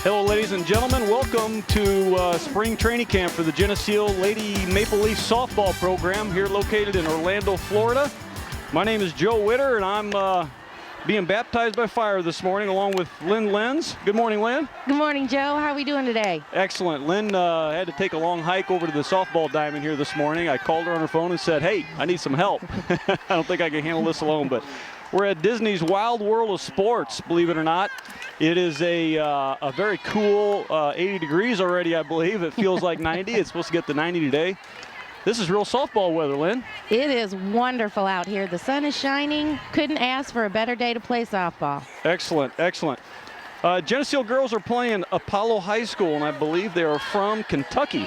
Hello, ladies and gentlemen. Welcome to spring training camp for the Geneseo Lady Maple Leaf softball program here located in Orlando, Florida. My name is Joe Witter, and I'm being baptized by fire this morning along with Lynn Lenz. Good morning, Lynn. Good morning, Joe. How are we doing today? Excellent. Lynn had to take a long hike over to the softball diamond here this morning. I called her on her phone and said, hey, I need some help. I don't think I can handle this alone, but we're at Disney's Wild World of Sports, believe it or not. It is a very cool 80 degrees already, I believe. It feels like 90. It's supposed to get to 90 today. This is real softball weather, Lynn. It is wonderful out here. The sun is shining. Couldn't ask for a better day to play softball. Excellent, excellent. Geneseo girls are playing Apollo High School, and I believe they are from Kentucky.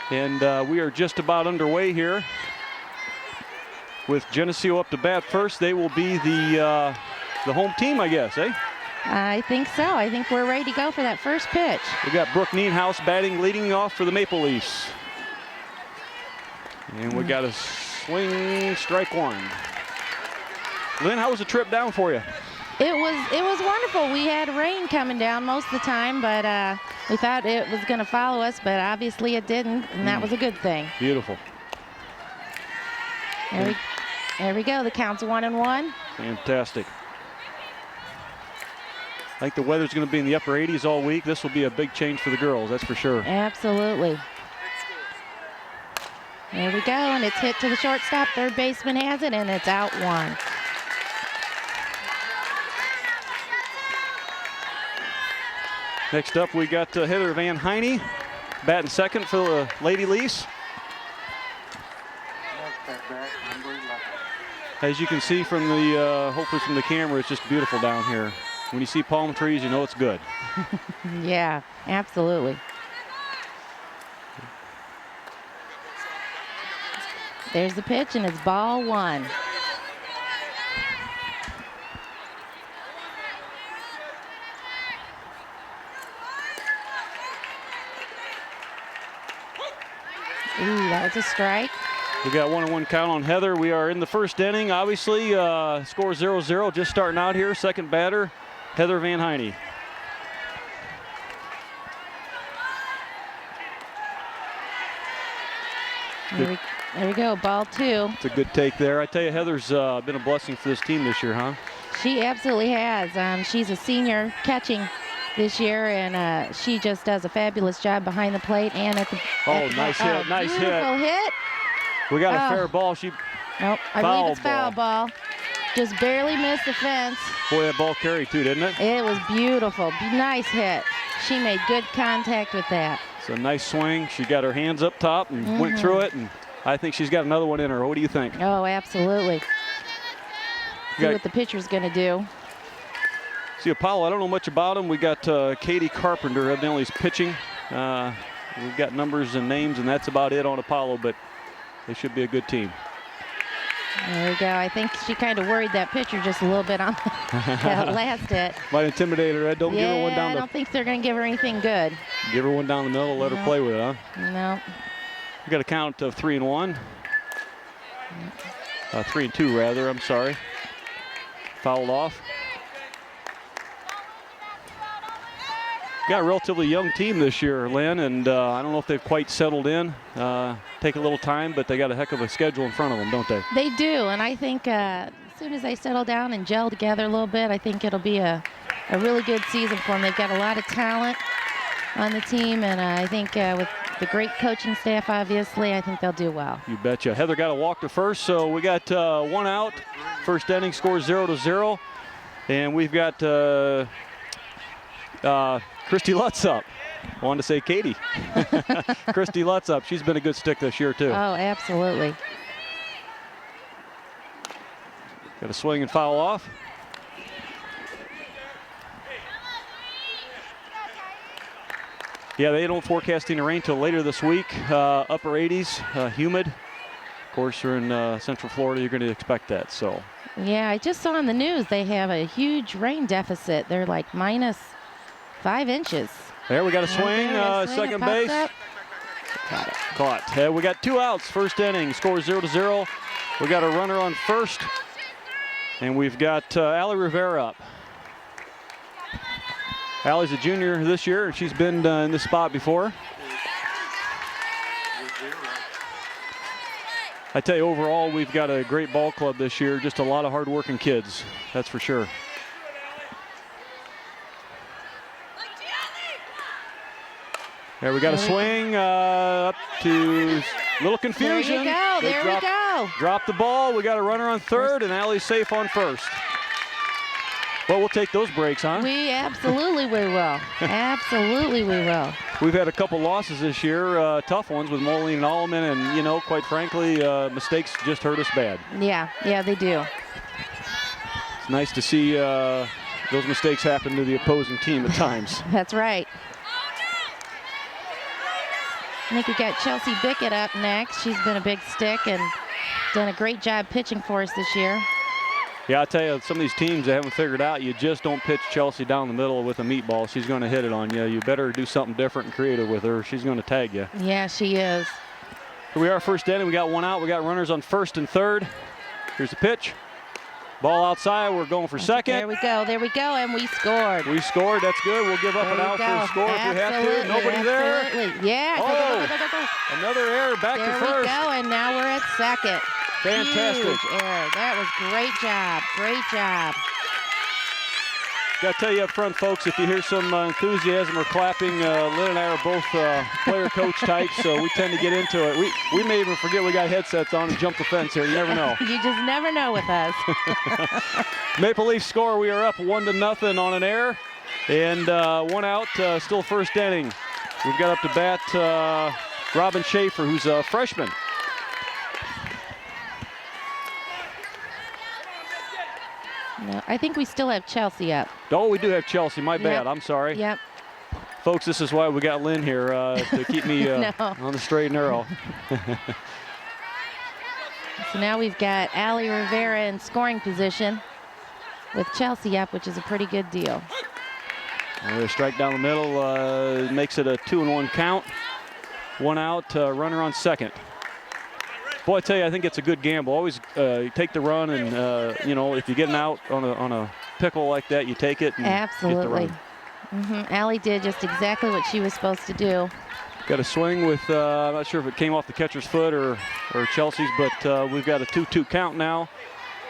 And we are just about underway here with Geneseo up to bat first. They will be the home team, I guess, eh? I think so. I think we're ready to go for that first pitch. We got Brooke Nienhaus batting, leading off for the Maple Leafs. And we got a swing, strike one. Lynn, how was the trip down for you? It was wonderful. We had rain coming down most of the time, but we thought it was going to follow us, but obviously it didn't, and that was a good thing. Beautiful. There we go. The count's 1-1. Fantastic. I think the weather's going to be in the upper 80s all week. This will be a big change for the girls, that's for sure. Absolutely. There we go, and it's hit to the shortstop. Third baseman has it, and it's out one. Next up, we got Heather Van Heine batting second for the Lady Leafs. As you can see from the, hopefully from the camera, it's just beautiful down here. When you see palm trees, you know it's good. Yeah, absolutely. There's the pitch, and it's ball one. Ooh, that was a strike. We got 1-1 count on Heather. We are in the first inning, obviously. Score 0-0, just starting out here. Second batter, Heather Van Heine. There we go, ball two. It's a good take there. I tell you, Heather's been a blessing for this team this year, huh? She absolutely has. She's a senior catching this year, and she just does a fabulous job behind the plate and at the. Nice hit, nice hit. Beautiful hit. We got a fair ball. Nope, I believe it's foul ball. Just barely missed the fence. Boy, that ball carried too, didn't it? It was beautiful. Nice hit. She made good contact with that. It's a nice swing. She got her hands up top and went through it, and I think she's got another one in her. What do you think? Oh, absolutely. See what the pitcher's going to do. See, Apollo, I don't know much about him. We got Katie Carpenter, evidently is pitching. We've got numbers and names, and that's about it on Apollo, but they should be a good team. There we go. I think she kind of worried that pitcher just a little bit on that last hit. Might intimidate her. Don't give her one down. I don't think they're going to give her anything good. Give her one down the middle, let her play with it, huh? No. We got a count of 3-1. 3-2 rather, I'm sorry. Fouled off. Got a relatively young team this year, Lynn, and I don't know if they've quite settled in. Take a little time, but they got a heck of a schedule in front of them, don't they? They do, and I think as soon as they settle down and gel together a little bit, I think it'll be a really good season for them. They've got a lot of talent on the team, and I think with the great coaching staff, obviously, I think they'll do well. You betcha. Heather got a walk to first, so we got one out. First inning, score 0-0, and we've got Christy Lutz up. I wanted to say Katie. Christy Lutz up. She's been a good stick this year, too. Oh, absolutely. Got a swing and foul off. Yeah, they don't forecast any rain till later this week. Upper 80s, humid. Of course, you're in Central Florida. You're going to expect that. So. Yeah, I just saw on the news they have a huge rain deficit. They're like -5 inches. There, we got a swing, second base. Got it. Caught. We got 2 outs, first inning, score 0-0. We got a runner on first, and we've got Allie Rivera up. Allie's a junior this year, and she's been in this spot before. I tell you, overall, we've got a great ball club this year. Just a lot of hard-working kids, that's for sure. There we got a swing up to a little confusion. There you go. There we go. Drop the ball. We got a runner on third, and Allie's safe on first. Well, we'll take those breaks, huh? We absolutely we will. Absolutely we will. We've had a couple losses this year, tough ones with Moline and Alleman, and, you know, quite frankly, mistakes just hurt us bad. Yeah, they do. It's nice to see those mistakes happen to the opposing team at times. That's right. I think we got Chelsea Bickett up next. She's been a big stick and done a great job pitching for us this year. Yeah, I tell you, some of these teams they haven't figured out, you just don't pitch Chelsea down the middle with a meatball. She's going to hit it on you. You better do something different and creative with her. She's going to tag you. Yeah, she is. Here we are, first inning. We got one out. We got runners on first and third. Here's the pitch. Ball outside. We're going for second. There we go, and we scored. We scored. That's good. We'll give up an out for a score if we have to. Nobody there. Yeah. Oh, another error back to first. There we go, and now we're at second. Fantastic. Huge error. That was great job. Great job. Got to tell you up front, folks, if you hear some enthusiasm or clapping, Lynn and I are both player-coach types, so we tend to get into it. We may even forget we got headsets on and jump the fence here. You never know. You just never know with us. Maple Leaf score. We are up 1-0 on an error, and one out. Still first inning. We've got up to bat Robin Schaefer, who's a freshman. No, I think we still have Chelsea up. Oh, we do have Chelsea. My bad. I'm sorry. Yep. Folks, this is why we got Lynn here to keep me on the straight and narrow. So now we've got Allie Rivera in scoring position with Chelsea up, which is a pretty good deal. A strike down the middle makes it a 2-1 count. One out, runner on second. Boy, I tell you, I think it's a good gamble. Always take the run, and you know, if you get an out on a pickle like that, you take it. And absolutely. Get the run. Allie did just exactly what she was supposed to do. Got a swing with I'm not sure if it came off the catcher's foot or Chelsea's, but we've got a 2-2 count now.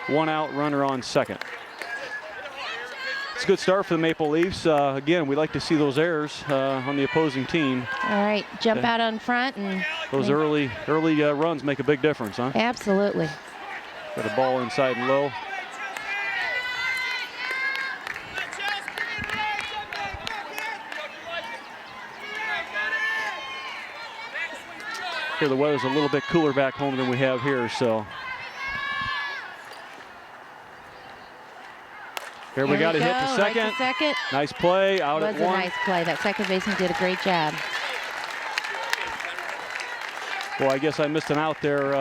One out, runner on second. It's a good start for the Maple Leafs. Again, we like to see those errors on the opposing team. All right, jump out on front. And those early runs make a big difference, huh? Absolutely. Got a ball inside and low. Here the weather's a little bit cooler back home than we have here, so. Here we got to hit to second. Right to second. Nice play, out at one. It was a nice play. That second baseman did a great job. Well, I guess I missed an out there.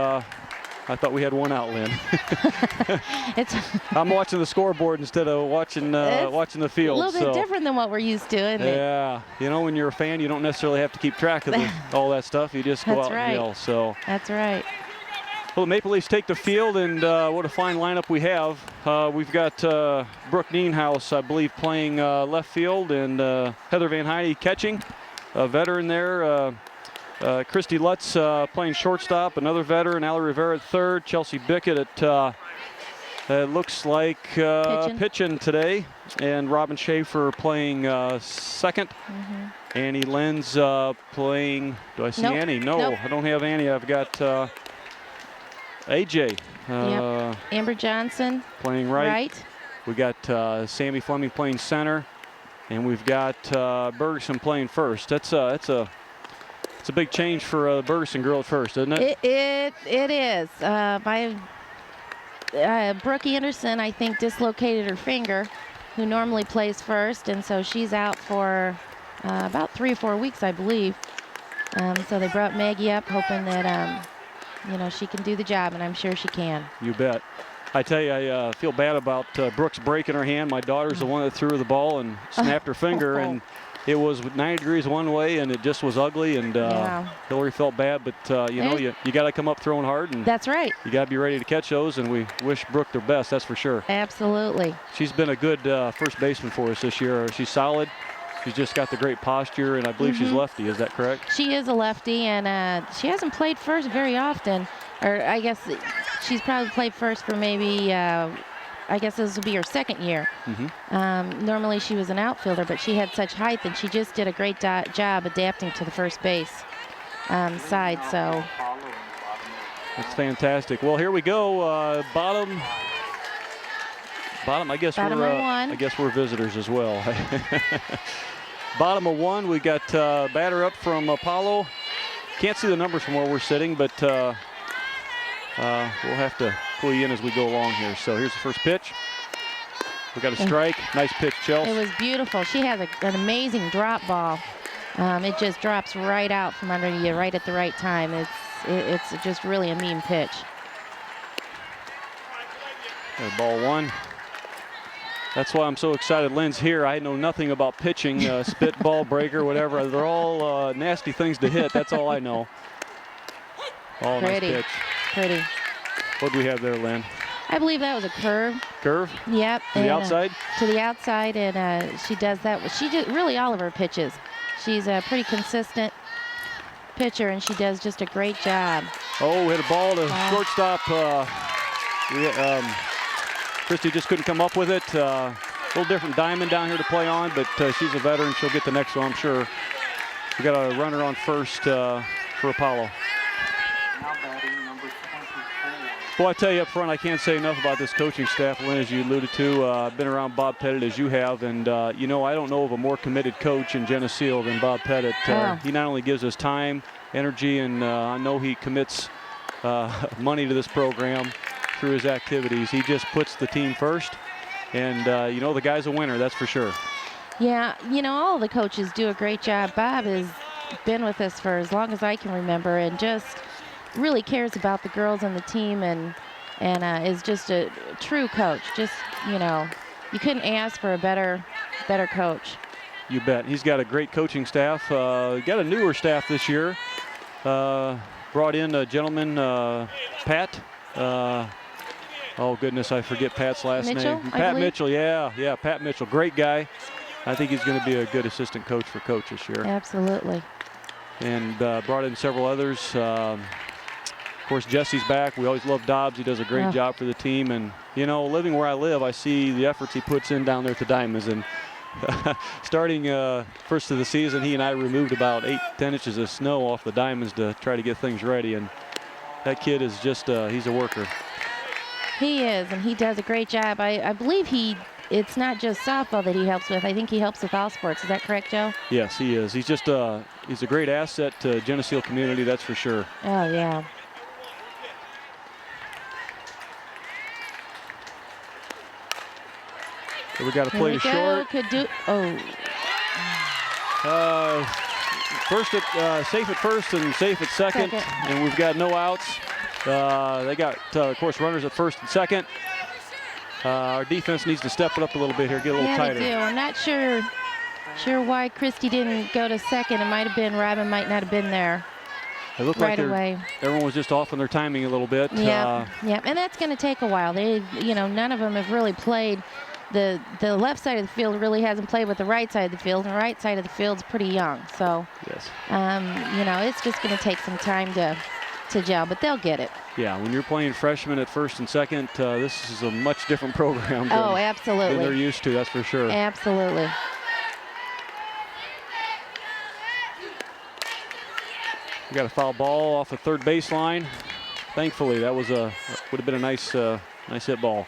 I thought we had one out, Lynn. I'm watching the scoreboard instead of watching the field. A little bit different than what we're used to, isn't it? Yeah, you know, when you're a fan, you don't necessarily have to keep track of all that stuff. You just go out and yell. So. That's right. Well, the Maple Leafs take the field, and what a fine lineup we have. We've got Brooke Nienhuis, I believe, playing left field, and Heather Van Heide catching, a veteran there. Christy Lutz playing shortstop, another veteran. Allie Rivera at third. Chelsea Bickett at looks like pitching today, and Robin Schaefer playing second. Annie Lenz playing. Do I see Annie? No, nope. I don't have Annie. I've got AJ. Amber Johnson playing right. We got Sammy Fleming playing center, and we've got Bergeson playing first. It's a big change for the Bergeson girl at first, isn't it? It is. Brooke Anderson, I think, dislocated her finger, who normally plays first, and so she's out for about 3 or 4 weeks, I believe. So they brought Maggie up, hoping that you know, she can do the job, and I'm sure she can. You bet. I tell you, I feel bad about Brooks breaking her hand. My daughter's the one that threw her the ball and snapped her finger, and it was 90 degrees one way, and it just was ugly. And Hillary felt bad, but you know, you got to come up throwing hard, and that's right. You got to be ready to catch those, and we wish Brooke the best. That's for sure. Absolutely. She's been a good first baseman for us this year. She's solid. She's just got the great posture, and I believe she's lefty. Is that correct? She is a lefty, and she hasn't played first very often. Or I guess she's probably played first for maybe, I guess this will be her second year. Normally she was an outfielder, but she had such height, and she just did a great job adapting to the first base side. So that's fantastic. Well, here we go. Bottom. I guess bottom we're of one. I guess we're visitors as well. Bottom of one. We got batter up from Apollo. Can't see the numbers from where we're sitting, but we'll have to pull you in as we go along here. So here's the first pitch. We got a strike. Nice pitch, Chelsea. It was beautiful. She has an amazing drop ball. It just drops right out from under you, right at the right time. It's just really a mean pitch. Ball one. That's why I'm so excited Lynn's here. I know nothing about pitching, spit, ball, breaker, whatever. They're all nasty things to hit. That's all I know. Oh, nice pitch. Pretty. What do we have there, Lynn? I believe that was a curve. Curve? Yep. To the outside? To the outside, and she does that. She did really all of her pitches. She's a pretty consistent pitcher, and she does just a great job. Oh, hit a ball to shortstop. Christy just couldn't come up with it. A little different diamond down here to play on, but she's a veteran. She'll get the next one, I'm sure. We got a runner on first for Apollo. Well, I tell you up front, I can't say enough about this coaching staff, Lynn, as you alluded to. I've been around Bob Pettit as you have, and you know, I don't know of a more committed coach in Geneseo than Bob Pettit. He not only gives us time, energy, and I know he commits money to this program through his activities. He just puts the team first, and you know, the guy's a winner, that's for sure. Yeah, you know, all the coaches do a great job. Bob has been with us for as long as I can remember, and just really cares about the girls and the team, and is just a true coach. Just, you know, you couldn't ask for a better coach. You bet. He's got a great coaching staff. Got a newer staff this year. Brought in a gentleman, Pat. Oh goodness, I forget Pat's last name. Pat Mitchell. Yeah, Pat Mitchell. Great guy. I think he's going to be a good assistant coach for Coach this year. Absolutely. And brought in several others. Of course, Jesse's back. We always love Dobbs. He does a great job for the team. And, you know, living where I live, I see the efforts he puts in down there at the Diamonds. And starting first of the season, he and I removed about 8-10 inches of snow off the Diamonds to try to get things ready. And that kid is just, he's a worker. He is, and he does a great job. I believe it's not just softball that he helps with. I think he helps with all sports. Is that correct, Joe? Yes, he is. He's just, he's a great asset to Geneseo community, that's for sure. Oh, yeah. So we got to play to short. Could do. Oh. Safe at first and safe at second. And we've got no outs. They got, of course, runners at first and second. Our defense needs to step it up a little bit here, get a little tighter. They do. I'm not sure why Christy didn't go to second. It might have been Robin might not have been there. It looked right like away. Everyone was just off on their timing a little bit. Yeah, and that's going to take a while. They, you know, none of them have really played. The left side of the field really hasn't played with the right side of the field, and the right side of the field's pretty young. So, yes. You know, it's just going to take some time to gel, but they'll get it. Yeah, when you're playing freshmen at first and second, this is a much different program absolutely. than they're used to, that's for sure. Absolutely. We got a foul ball off the third baseline. Thankfully, that was would have been a nice hit ball.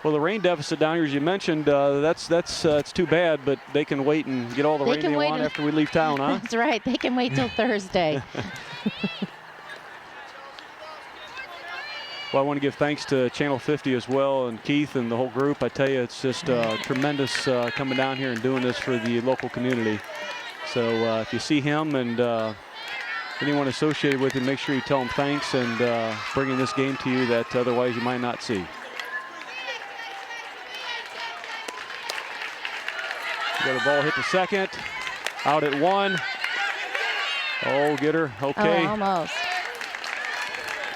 Well, the rain deficit down here, as you mentioned, it's too bad, but they can wait and get all the rain they want after we leave town, huh? That's right. They can wait till Thursday. Well, I want to give thanks to Channel 50 as well, and Keith and the whole group. I tell you, it's just tremendous coming down here and doing this for the local community. So if you see him and anyone associated with him, make sure you tell him thanks and bringing this game to you that otherwise you might not see. Got a ball hit to second, out at one. Oh, get her, okay. Oh, almost.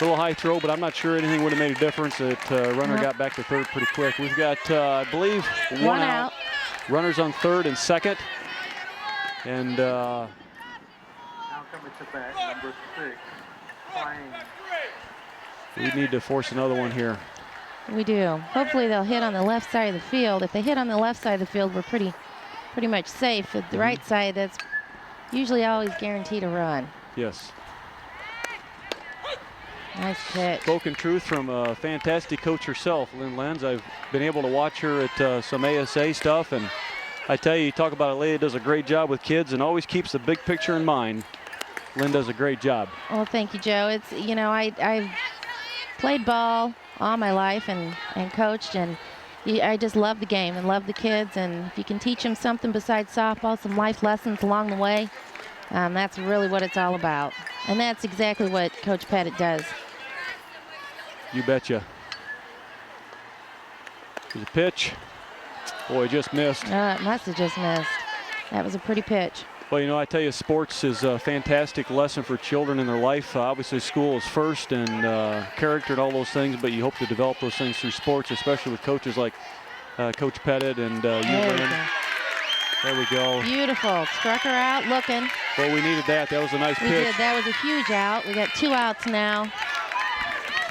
Little high throw, but I'm not sure anything would have made a difference. That runner got back to third pretty quick. We've got, I believe, one out. Runners on third and second. And now coming to bat, number 6, playing. We need to force another one here. We do. Hopefully they'll hit on the left side of the field. If they hit on the left side of the field, we're pretty much safe. At the right side, that's usually always guaranteed a run. Yes. Nice pitch. Spoken truth from a fantastic coach herself, Lynn Lenz. I've been able to watch her at some ASA stuff, and I tell you, talk about a lady that does a great job with kids and always keeps the big picture in mind. Lynn does a great job. Well, thank you, Joe. It's, you know, I've played ball all my life and coached, and I just love the game and love the kids, and if you can teach them something besides softball, some life lessons along the way, that's really what it's all about. And that's exactly what Coach Pettit does. You betcha. There's a pitch. Boy, just missed. It must have just missed. That was a pretty pitch. Well, you know, I tell you, sports is a fantastic lesson for children in their life. Obviously, school is first, and character and all those things, but you hope to develop those things through sports, especially with coaches like Coach Pettit and you, Lynn. There we go. Beautiful. Struck her out looking. Well, we needed that. That was a nice pitch. We did. That was a huge out. We got 2 outs now.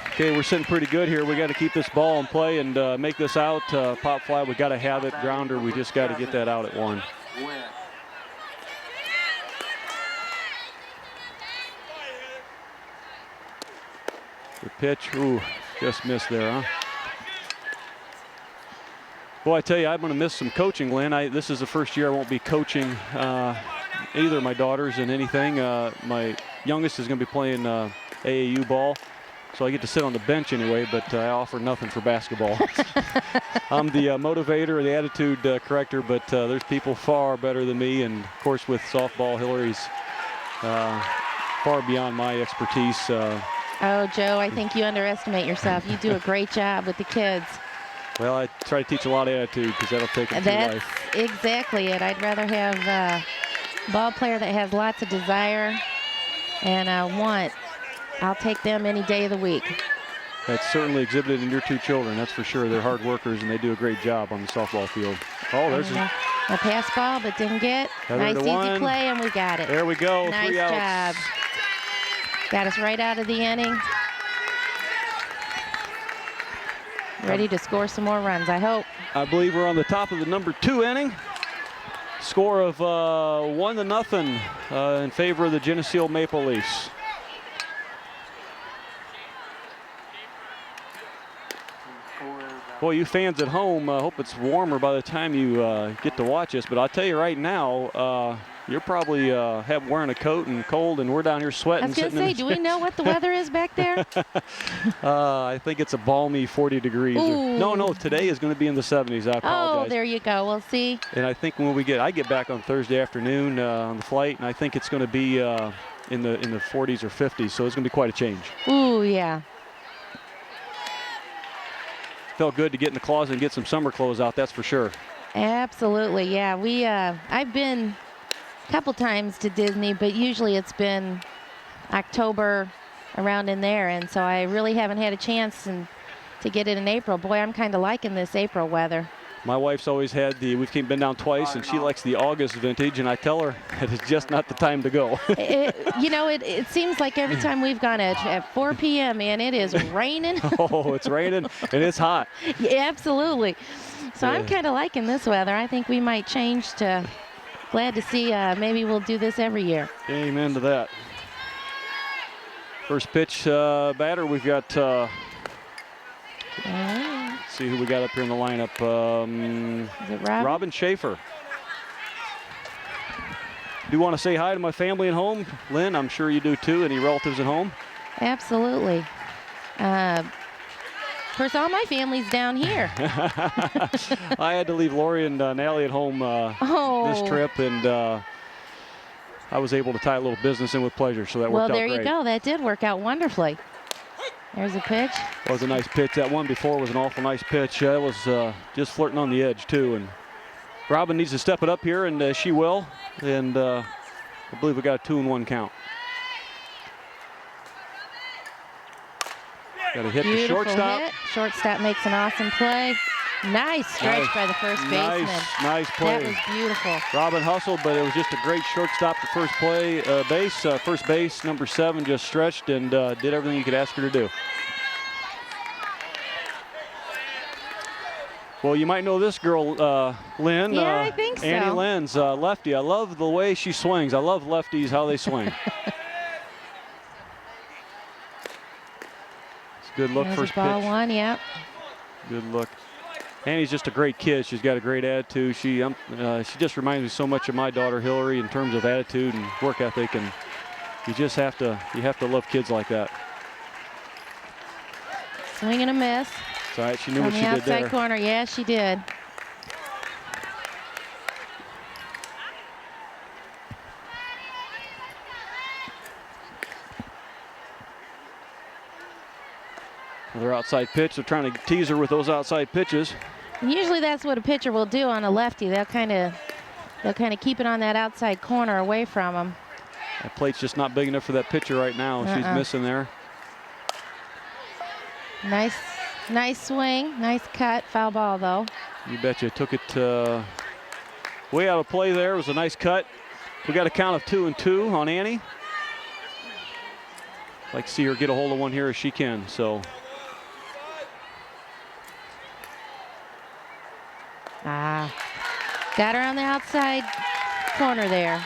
Okay, we're sitting pretty good here. We got to keep this ball in play and make this out. Pop fly, we got to have it. Grounder, we just got to get that out at 1. The pitch, ooh, just missed there, huh? Boy, I tell you, I'm going to miss some coaching, Lynn. This is the first year I won't be coaching either of my daughters in anything. My youngest is going to be playing AAU ball, so I get to sit on the bench anyway, but I offer nothing for basketball. I'm the motivator, the attitude corrector, but there's people far better than me, and of course with softball, Hillary's far beyond my expertise. Oh, Joe, I think you underestimate yourself. You do a great job with the kids. Well, I try to teach a lot of attitude because that'll take them through life. That's exactly it. I'd rather have a ball player that has lots of desire and I'll take them any day of the week. That's certainly exhibited in your 2 children, that's for sure. They're hard workers and they do a great job on the softball field. Oh, there's a pass ball, but didn't get. Nice easy play, and we got it. There we go. Nice 3 outs. job. Got us right out of the inning. Ready to score some more runs, I hope. I believe we're on the top of the number 2 inning. Score of 1-0 in favor of the Geneseo Maple Leafs. Boy, you fans at home, I hope it's warmer by the time you get to watch us. But I'll tell you right now, you're probably wearing a coat and cold, and we're down here sweating. I was going to say, do we know what the weather is back there? I think it's a balmy 40 degrees. No, today is going to be in the 70s. I apologize. Oh, there you go. We'll see. And I think when I get back on Thursday afternoon on the flight, and I think it's going to be in the 40s or 50s, so it's going to be quite a change. Ooh, yeah. Felt good to get in the closet and get some summer clothes out, that's for sure. Absolutely, yeah. I've been a couple times to Disney, but usually it's been October, around in there, and so I really haven't had a chance to get it in April. Boy, I'm kind of liking this April weather. My wife's always had we've been down twice, and she likes the August vintage, and I tell her that it's just not the time to go. It seems like every time we've gone at 4 p.m., man, it is raining. Oh, it's raining, and it's hot. Yeah, absolutely. So I'm kind of liking this weather. I think we might change to, glad to see, maybe we'll do this every year. Amen to that. First pitch batter, we've got, let's see who we got up here in the lineup. Is it Robin? Robin Schaefer. Do want to say hi to my family at home. Lynn, I'm sure you do too. Any relatives at home? Absolutely. Of course, all my family's down here. I had to leave Lori and Nally at home this trip, and I was able to tie a little business in with pleasure, so that worked out great. Well, there you go. That did work out wonderfully. There's a pitch. That was a nice pitch. That one before was an awful nice pitch. That was just flirting on the edge, too. And Robin needs to step it up here, and she will. And I believe we got a 2-1 count. Got to hit the Beautiful shortstop. hit. Shortstop makes an awesome play. Nice stretch by the first baseman. Nice play. That was beautiful. Robin hustled, but it was just a great shortstop to first first base, number 7, just stretched and did everything you could ask her to do. Well, you might know this girl, Lynn. Yeah, I think so. Annie Lynn's lefty. I love the way she swings. I love lefties, how they swing. It's a good look, There's first ball pitch. 1, yep. Good look. Annie's just a great kid. She's got a great attitude. She just reminds me so much of my daughter Hillary in terms of attitude and work ethic, and you have to love kids like that. Swing and a miss. It's all right. She knew what she On the did there. outside corner, yeah, she did. Another outside pitch. They're trying to tease her with those outside pitches. And usually that's what a pitcher will do on a lefty. They'll kind of keep it on that outside corner away from him. That plate's just not big enough for that pitcher right now. She's missing there. Nice swing, nice cut, foul ball though. You betcha. Took it way out of play there. It was a nice cut. We got a count of 2-2 on Annie. I'd like to see her get a hold of one here as she can. So. Got her on the outside corner there.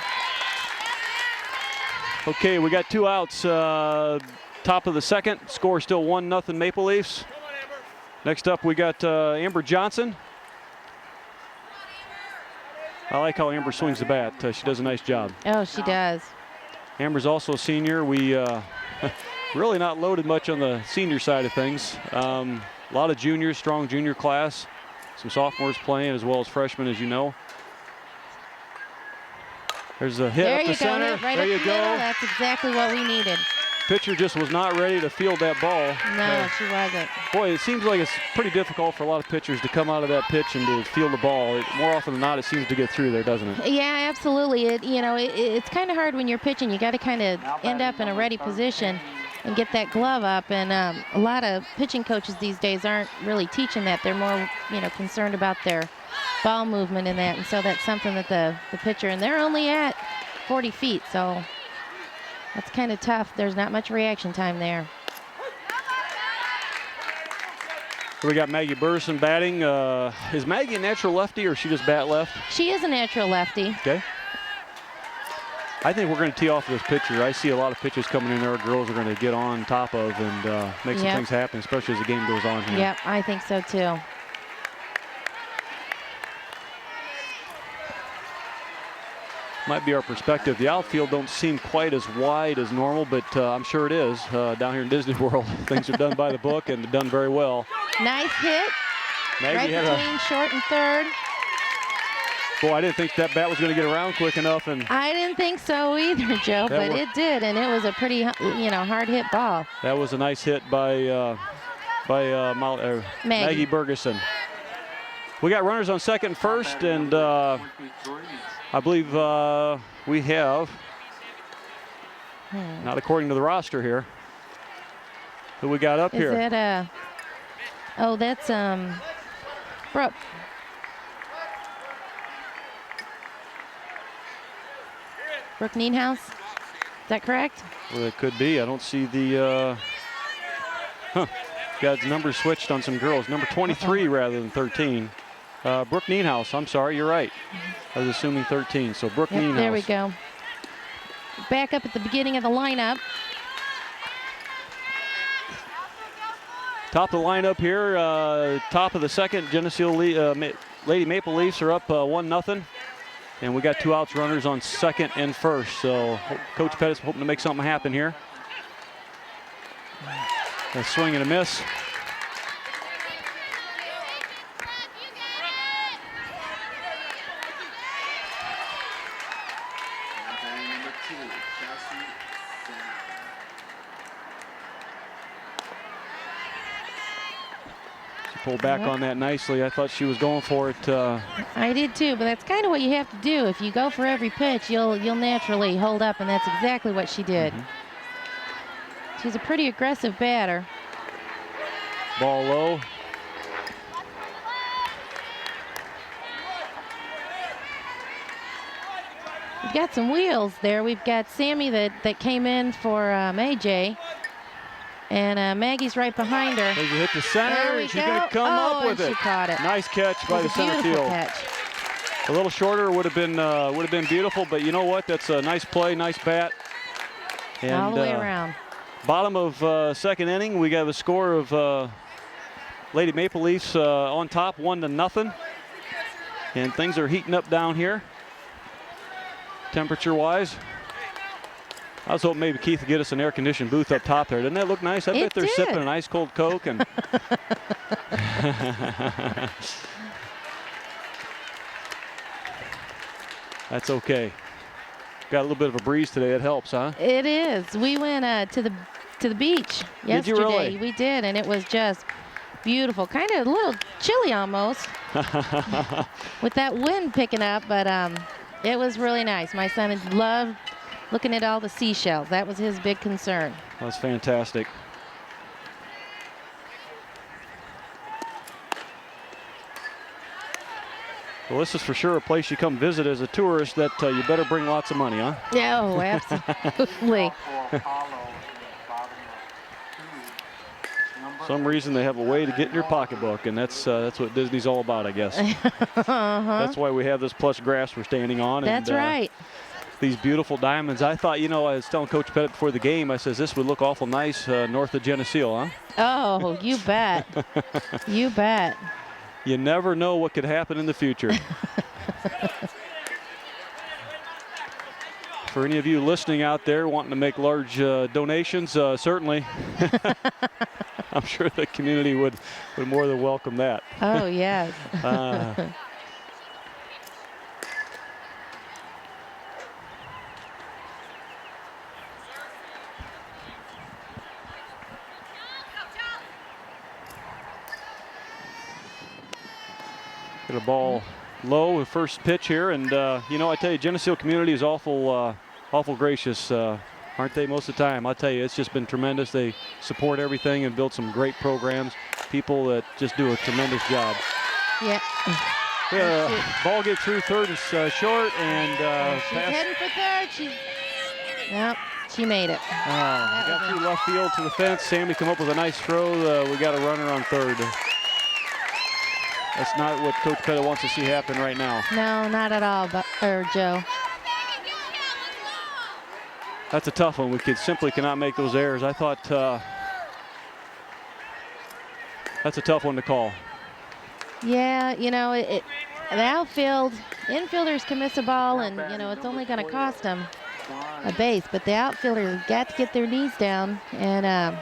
Okay, we got 2 outs. Top of the second. Score still 1-0 Maple Leafs. Next up, we got Amber Johnson. I like how Amber swings the bat. She does a nice job. Oh, she does. Amber's also a senior. We really not loaded much on the senior side of things. A lot of juniors, strong junior class. Some sophomores playing as well as freshmen, as you know. There's a hit There up the you go, center. hit right There up you the go. middle. That's exactly what we needed. Pitcher just was not ready to field that ball. No, she wasn't. Boy, it seems like it's pretty difficult for a lot of pitchers to come out of that pitch and to field the ball. More often than not, it seems to get through there, doesn't it? Yeah, absolutely. It's kind of hard when you're pitching. You got to kind of end up in a ready position and get that glove up. And a lot of pitching coaches these days aren't really teaching that. They're more, concerned about their ball movement and that. And so that's something that the pitcher, and they're only at 40 feet, so that's kind of tough. There's not much reaction time there. We got Maggie Burson batting. Is Maggie a natural lefty or is she just bat left? She is a natural lefty. Okay. I think we're going to tee off this pitcher. I see a lot of pitches coming in there girls are going to get on top of and make some things happen, especially as the game goes on here. Yep, I think so too. Might be our perspective. The outfield don't seem quite as wide as normal, but I'm sure it is. Down here in Disney World, things are done by the book and done very well. Nice hit. Maggie right between short and third. Boy, I didn't think that bat was going to get around quick enough. And I didn't think so either, Joe, but it did, and it was a pretty, hard hit ball. That was a nice hit by Maggie Bergeson. We got runners on second and first, and I believe we have, not according to the roster here, who we got up here. Is that that's Brooke. Brooke Nienhaus, is that correct? Well, it could be. I don't see the, got numbers switched on some girls. Number 23 rather than 13. Brooke Nienhaus, I'm sorry, you're right. I was assuming 13, so Brooke Nienhaus. There we go. Back up at the beginning of the lineup. Top of the lineup here, top of the second, Geneseo Lady Maple Leafs are up 1-0. And we got 2 outs runners on second and first. So Coach Pettis hoping to make something happen here. A swing and a miss. Pulled back on that nicely. I thought she was going for it. I did too, but that's kind of what you have to do. If you go for every pitch, you'll naturally hold up, and that's exactly what she did. She's a pretty aggressive batter. Ball low. We've got some wheels there. We've got Sammy that came in for AJ. And Maggie's right behind her. There's a hit to center, There we and she's go. going to come up with and it. She caught it. Nice catch by the center Beautiful field. catch. A little shorter would have been beautiful, but you know what? That's a nice play, nice bat. And, all the way around. Bottom of second inning, we got a score of Lady Maple Leafs on top, 1-0. And things are heating up down here, temperature-wise. I was hoping maybe Keith would get us an air-conditioned booth up top there. Doesn't that look nice? I bet they're sipping an ice-cold Coke. And that's okay. Got a little bit of a breeze today. It helps, huh? It is. We went to the beach yesterday. Did you really? We did, and it was just beautiful. Kind of a little chilly almost with that wind picking up, but it was really nice. My son had loved looking at all the seashells. That was his big concern. That's fantastic. Well, this is for sure a place you come visit as a tourist that you better bring lots of money, huh? Yeah, oh, absolutely. Some reason they have a way to get in your pocketbook, and that's what Disney's all about, I guess. That's why we have this plush grass we're standing on. That's right. These beautiful diamonds. I thought, I was telling Coach Pettit before the game, I says this would look awful nice north of Geneseo, huh? Oh, you bet. You bet. You never know what could happen in the future. For any of you listening out there wanting to make large donations, certainly. I'm sure the community would more than welcome that. Oh, yes. Get a ball low, the first pitch here, and I tell you, Geneseo community is awful gracious, aren't they? Most of the time, I tell you, it's just been tremendous. They support everything and build some great programs. People that just do a tremendous job. Yeah. Ball get through third is short, and she's heading for third. Nope, she made it. Got through left field to the fence. Sammy come up with a nice throw. We got a runner on third. That's not what Coach Pettit wants to see happen right now. No, not at all, Joe. That's a tough one. We simply cannot make those errors. I thought that's a tough one to call. Yeah, the outfield, infielders can miss a ball, and, it's only going to cost them a base. But the outfielders got to get their knees down, and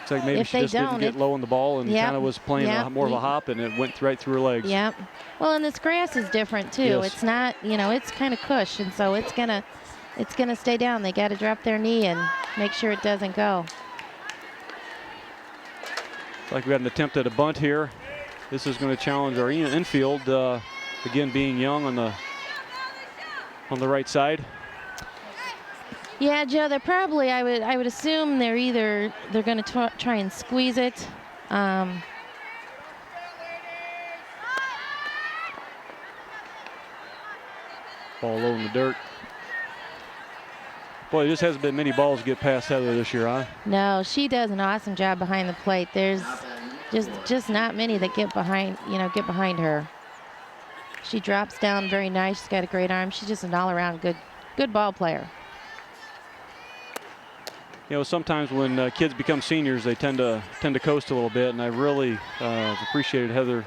it's like maybe she just didn't get low on the ball and kind of was playing more of a hop, and it went right through her legs. Yep. Well, and this grass is different too. Yes. It's not, it's kind of cush, and so it's gonna stay down. They got to drop their knee and make sure it doesn't go. It's like we had an attempt at a bunt here. This is going to challenge our infield, again being young on the right side. Yeah, Joe, they're probably, I would assume they're going to try and squeeze it. Ball low in the dirt. Boy, there just hasn't been many balls get past Heather this year, huh? No, she does an awesome job behind the plate. There's just not many that get behind her. She drops down very nice. She's got a great arm. She's just an all-around good ball player. Sometimes when kids become seniors, they tend to coast a little bit, and I really appreciated Heather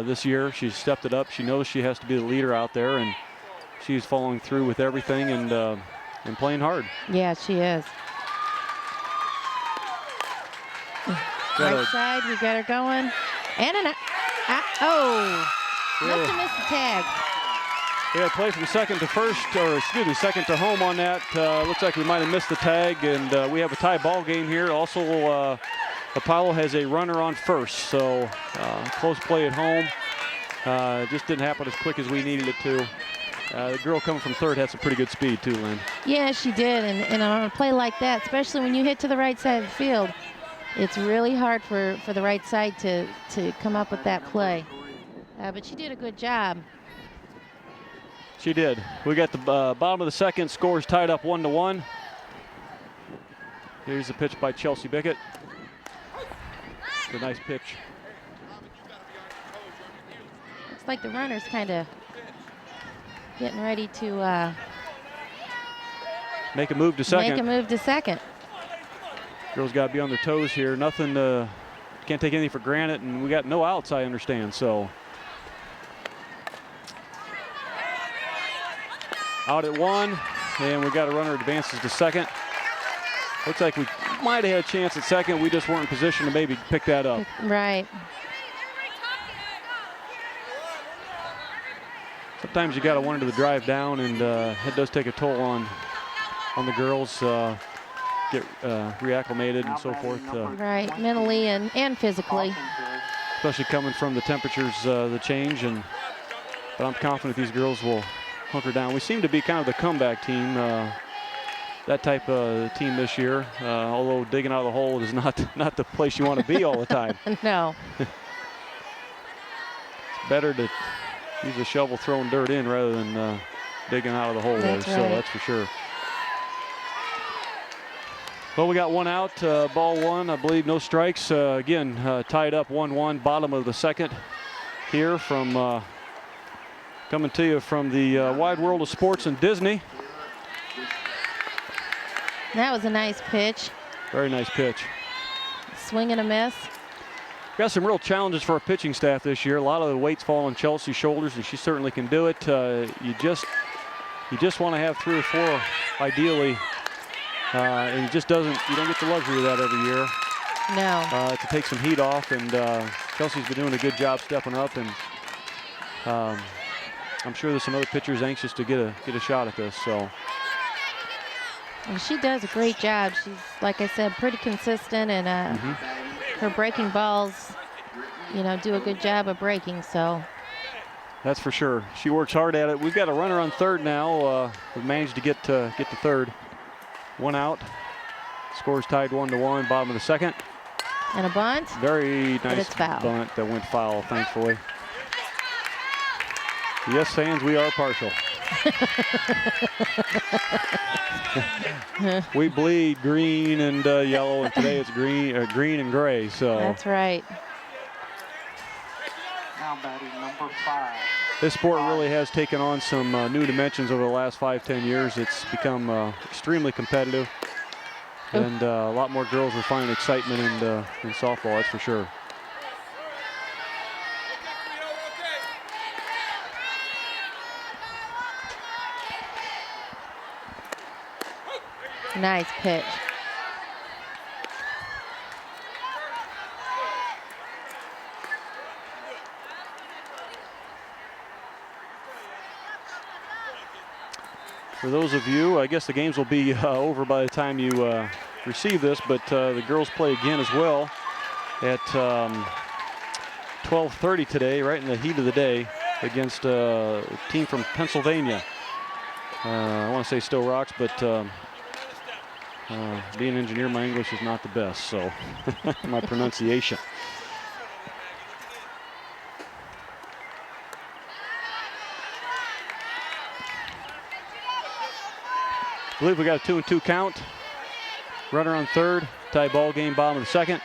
this year. She's stepped it up. She knows she has to be the leader out there, and she's following through with everything and playing hard. Yeah, she is. Right side, we got her going. And must have missed the tag. Yeah, play from second to first, second to home on that. Looks like we might have missed the tag, and we have a tie ball game here. Also, Apollo has a runner on first, so close play at home. Just didn't happen as quick as we needed it to. The girl coming from third had some pretty good speed too, Lynn. Yeah, she did, and on a play like that, especially when you hit to the right side of the field, It's really hard for the right side to come up with that play. But she did a good job. She did. We got the bottom of the second. Scores tied up 1-1. Here's the pitch by Chelsea Bickett. It's a nice pitch. Looks like the runner's kind of getting ready to make a move to second. Make a move to second. Girls got to be on their toes here. Nothing, can't take anything for granted, and we got no outs, I understand. So out at 1, and we got a runner advances to second. Looks like we might have had a chance at second. We just weren't in position to maybe pick that up. Right. Sometimes you got to want to the drive down, and it does take a toll on the girls. Get reacclimated and so forth. Right, mentally and physically. Especially coming from the temperatures, the change. But I'm confident these girls will hunker down. We seem to be kind of the comeback team. That type of team this year, although digging out of the hole is not the place you want to be all the time. No. It's better to use a shovel throwing dirt in rather than digging out of the hole there. Right. So that's for sure. Well, we got 1 out, ball 1, I believe, no strikes. Again, tied up 1-1, bottom of the second here from coming to you from the wide world of sports and Disney. That was a nice pitch. Very nice pitch. Swing and a miss. Got some real challenges for our pitching staff this year. A lot of the weight's fall on Chelsea's shoulders, and she certainly can do it. You just want to have 3 or 4, ideally, and you don't get the luxury of that every year. No. To take some heat off, and Chelsea's been doing a good job stepping up, and I'm sure there's some other pitchers anxious to get a shot at this. So. And she does a great job. She's, like I said, pretty consistent, and her breaking balls, do a good job of breaking. So that's for sure. She works hard at it. We've got a runner on third now. We've managed to get to third. 1 out. Scores tied 1-1. Bottom of the second. And a bunt. Very nice foul. Bunt that went foul, thankfully. Yes, fans, we are partial. We bleed green and yellow, and today it's green and gray. So that's right. Now batting number 5. This sport really has taken on some new dimensions over the last 5-10 years. It's become extremely competitive, and a lot more girls are finding excitement in softball. That's for sure. Nice pitch. For those of you, I guess the games will be over by the time you receive this, but the girls play again as well at 12:30 today, right in the heat of the day, against a team from Pennsylvania. I want to say Stowe Rocks, but being an engineer, my English is not the best, so my pronunciation. I believe we got a 2-2 count. Runner on third, tie ball game, bottom of the second.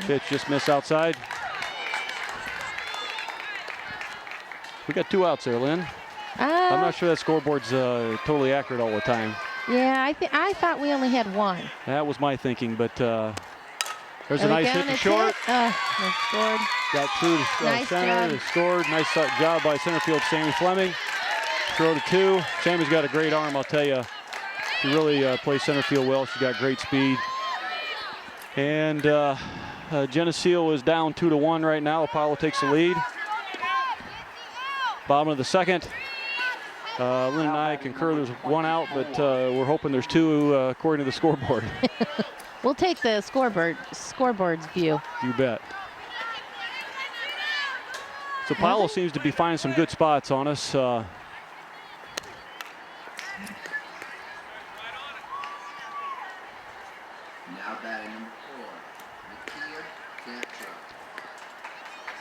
Pitch just missed outside. We got 2 outs there, Lynn. I'm not sure that scoreboard's totally accurate all the time. Yeah, I thought we only had 1. That was my thinking, but there's Are a we nice down hit to at short. They scored. Got through to Nice center. job. They scored. Nice job by center field Sammy Fleming. Throw to 2. Sammy's got a great arm, I'll tell you. She really plays center field well. She's got great speed. And Geneseo is down 2-1 right now. Apollo takes the lead. Bottom of the second. Lynn and I concur there's 1 out, but we're hoping there's 2 according to the scoreboard. We'll take the scoreboard's view. You bet. So Apollo seems to be finding some good spots on us.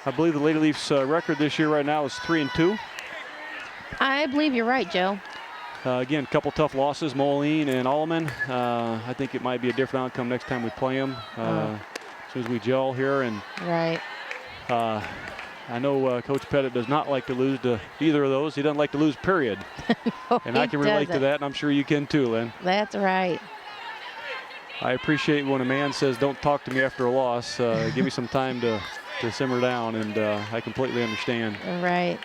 I believe the Lady Leafs record this year right now is 3-2. I believe you're right, Joe. Again, a couple tough losses, Moline and Allman. I think it might be a different outcome next time we play them. As soon as we gel here. And right. I know Coach Pettit does not like to lose to either of those. He doesn't like to lose, period. No, and I can relate to that, and I'm sure you can too, Lynn. That's right. I appreciate when a man says, don't talk to me after a loss. Give me some time to simmer down, and I completely understand. Right.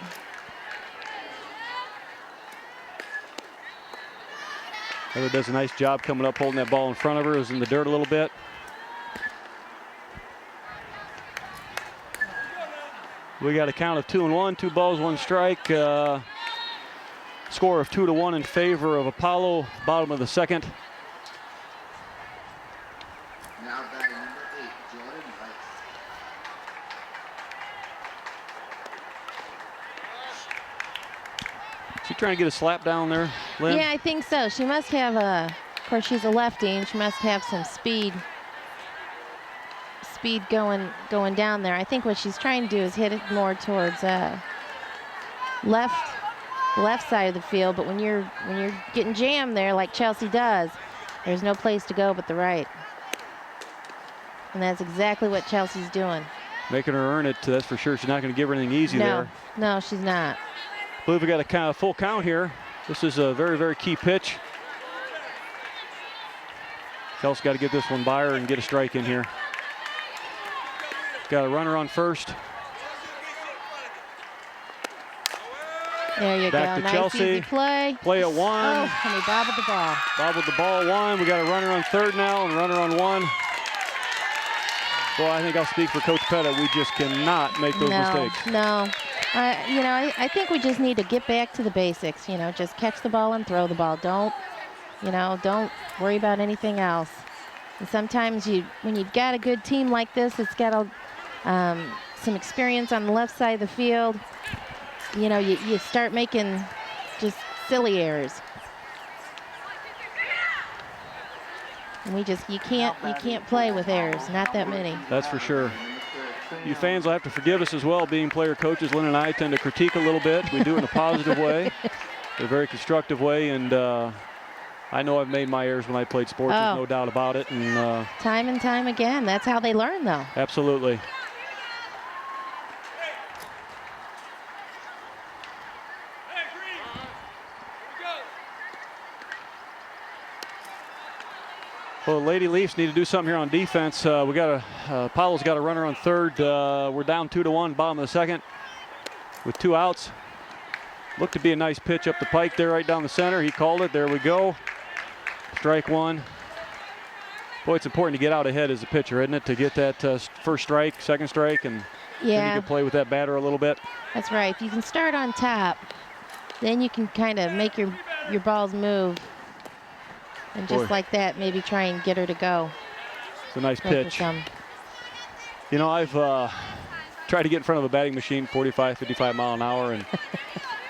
Heather does a nice job coming up, holding that ball in front of her. It was in the dirt a little bit. We got a count of 2-1, 2 balls, 1 strike. Score of 2-1 in favor of Apollo, bottom of the second. Now batting number 8, Jordan Rice. Is she trying to get a slap down there, Lynn? Yeah, I think so. She must have of course, she's a lefty, and she must have some speed going down there. I think what she's trying to do is hit it more towards left side of the field, but when you're getting jammed there like Chelsea does, there's no place to go but the right. And that's exactly what Chelsea's doing. Making her earn it, that's for sure. She's not going to give her anything easy there. No, she's not. I believe we got a full count here. This is a very, very key pitch. Chelsea's got to get this one by her and get a strike in here. Got a runner on first. There you Back go. to Nice Chelsea. Easy play. Play at 1. Oh, and he bobbled the ball. Bobbled the ball 1. We got a runner on third now and a runner on 1. Boy, I think I'll speak for Coach Pettit. We just cannot make those mistakes. No. I think we just need to get back to the basics. Just catch the ball and throw the ball. Don't worry about anything else. And sometimes when you've got a good team like this, it's got some experience on the left side of the field. You start making just silly errors. And you can't play with errors, not that many. That's for sure. You fans will have to forgive us as well. Being player coaches, Lynn and I tend to critique a little bit. We do it in a positive way, a very constructive way, and I know I've made my errors when I played sports. There's no doubt about it. And time and time again. That's how they learn, though. Absolutely. Well, the Lady Leafs need to do something here on defense. We got Apollo's got a runner on third. We're down 2-1, bottom of the second, with 2 outs. Looked to be a nice pitch up the pike there, right down the center. He called it. There we go. Strike 1. Boy, it's important to get out ahead as a pitcher, isn't it? To get that first strike, second strike, and then you can play with that batter a little bit. That's right. If you can start on top, then you can kind of make your balls move. And just like that, maybe try and get her to go. It's a nice pitch. I've tried to get in front of a batting machine 45, 55 mile an hour, and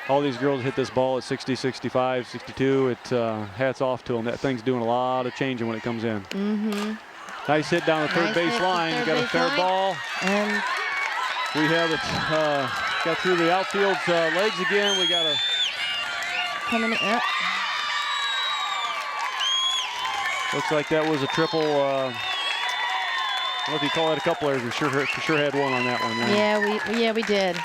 all these girls hit this ball at 60, 65, 62. Hats off to them. That thing's doing a lot of changing when it comes in. Mm-hmm. Nice hit down the third base line. Got a fair ball. And we have it. Got through the outfield's legs again. We got a coming up. Looks like that was a triple. I don't know if you call it a couple errors. We for sure had one on that one. Man. Yeah, we did.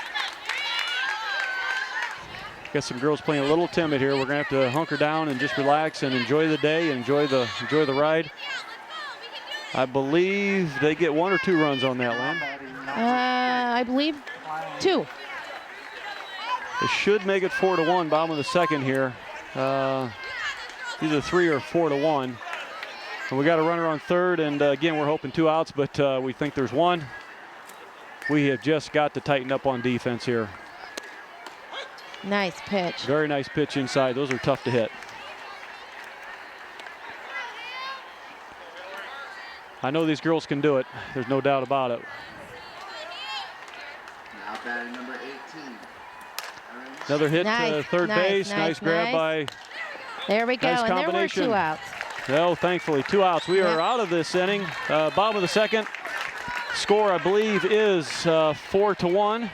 Got some girls playing a little timid here. We're gonna have to hunker down and just relax and enjoy the day, enjoy the ride. I believe they get 1 or 2 runs on that one. I believe 2. They should make it 4-1, bottom of the second here. Either 3 or 4-1. And we got a runner on third, and again, we're hoping 2 outs, but we think there's 1. We have just got to tighten up on defense here. Nice pitch. Very nice pitch inside. Those are tough to hit. I know these girls can do it. There's no doubt about it. Now batting number 18. Another hit to third base. Nice grab by. There we go. Nice and there were 2 outs. No, thankfully 2 outs. We are out of this inning. Bottom of the second. Score, I believe, is 4-1.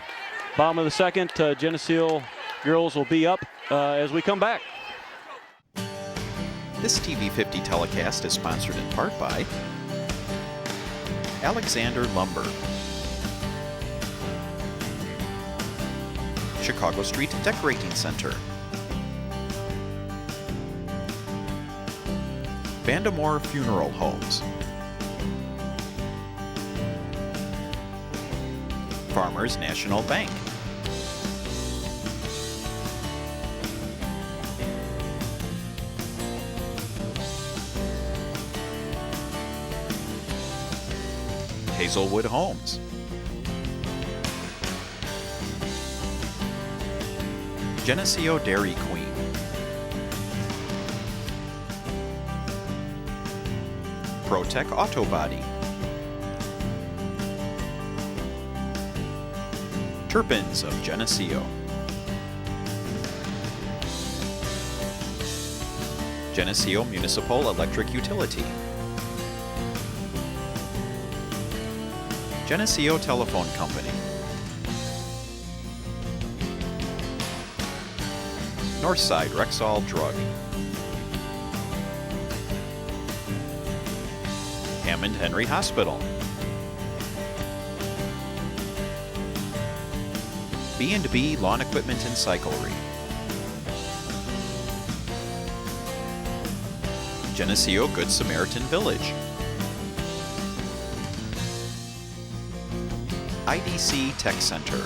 Bottom of the second, Geneseo girls will be up as we come back. This TV50 telecast is sponsored in part by Alexander Lumber, Chicago Street Decorating Center, Vandemore Funeral Homes, Farmers National Bank, Hazelwood Homes, Geneseo Dairy Queen, ProTech Auto Body, Turpins of Geneseo, Geneseo Municipal Electric Utility, Geneseo Telephone Company, Northside Rexall Drug, Hammond Henry Hospital, B&B Lawn Equipment and Cyclery, Geneseo Good Samaritan Village, IDC Tech Center,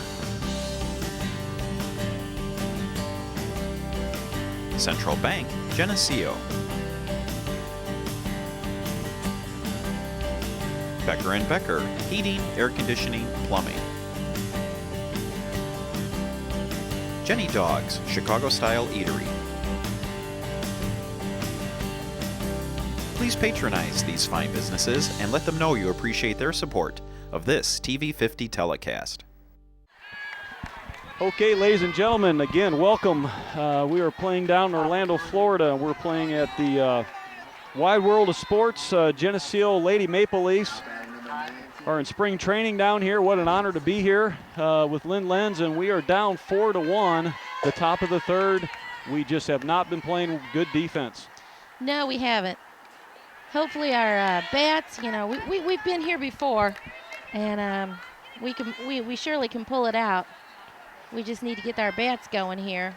Central Bank, Geneseo, Becker & Becker, Heating, Air Conditioning, Plumbing, Jenny Dogs, Chicago-style eatery. Please patronize these fine businesses and let them know you appreciate their support of this TV50 telecast. Okay, ladies and gentlemen, again, welcome. We are playing down in Orlando, Florida. We're playing at the Wide World of Sports. Geneseo Lady Maple Leafs are in spring training down here. What an honor to be here with Lynn Lenz, and we are down 4-1, the top of the third. We just have not been playing good defense. No, we haven't. Hopefully our bats, you know, we've been here before, and we surely can pull it out. We just need to get our bats going here.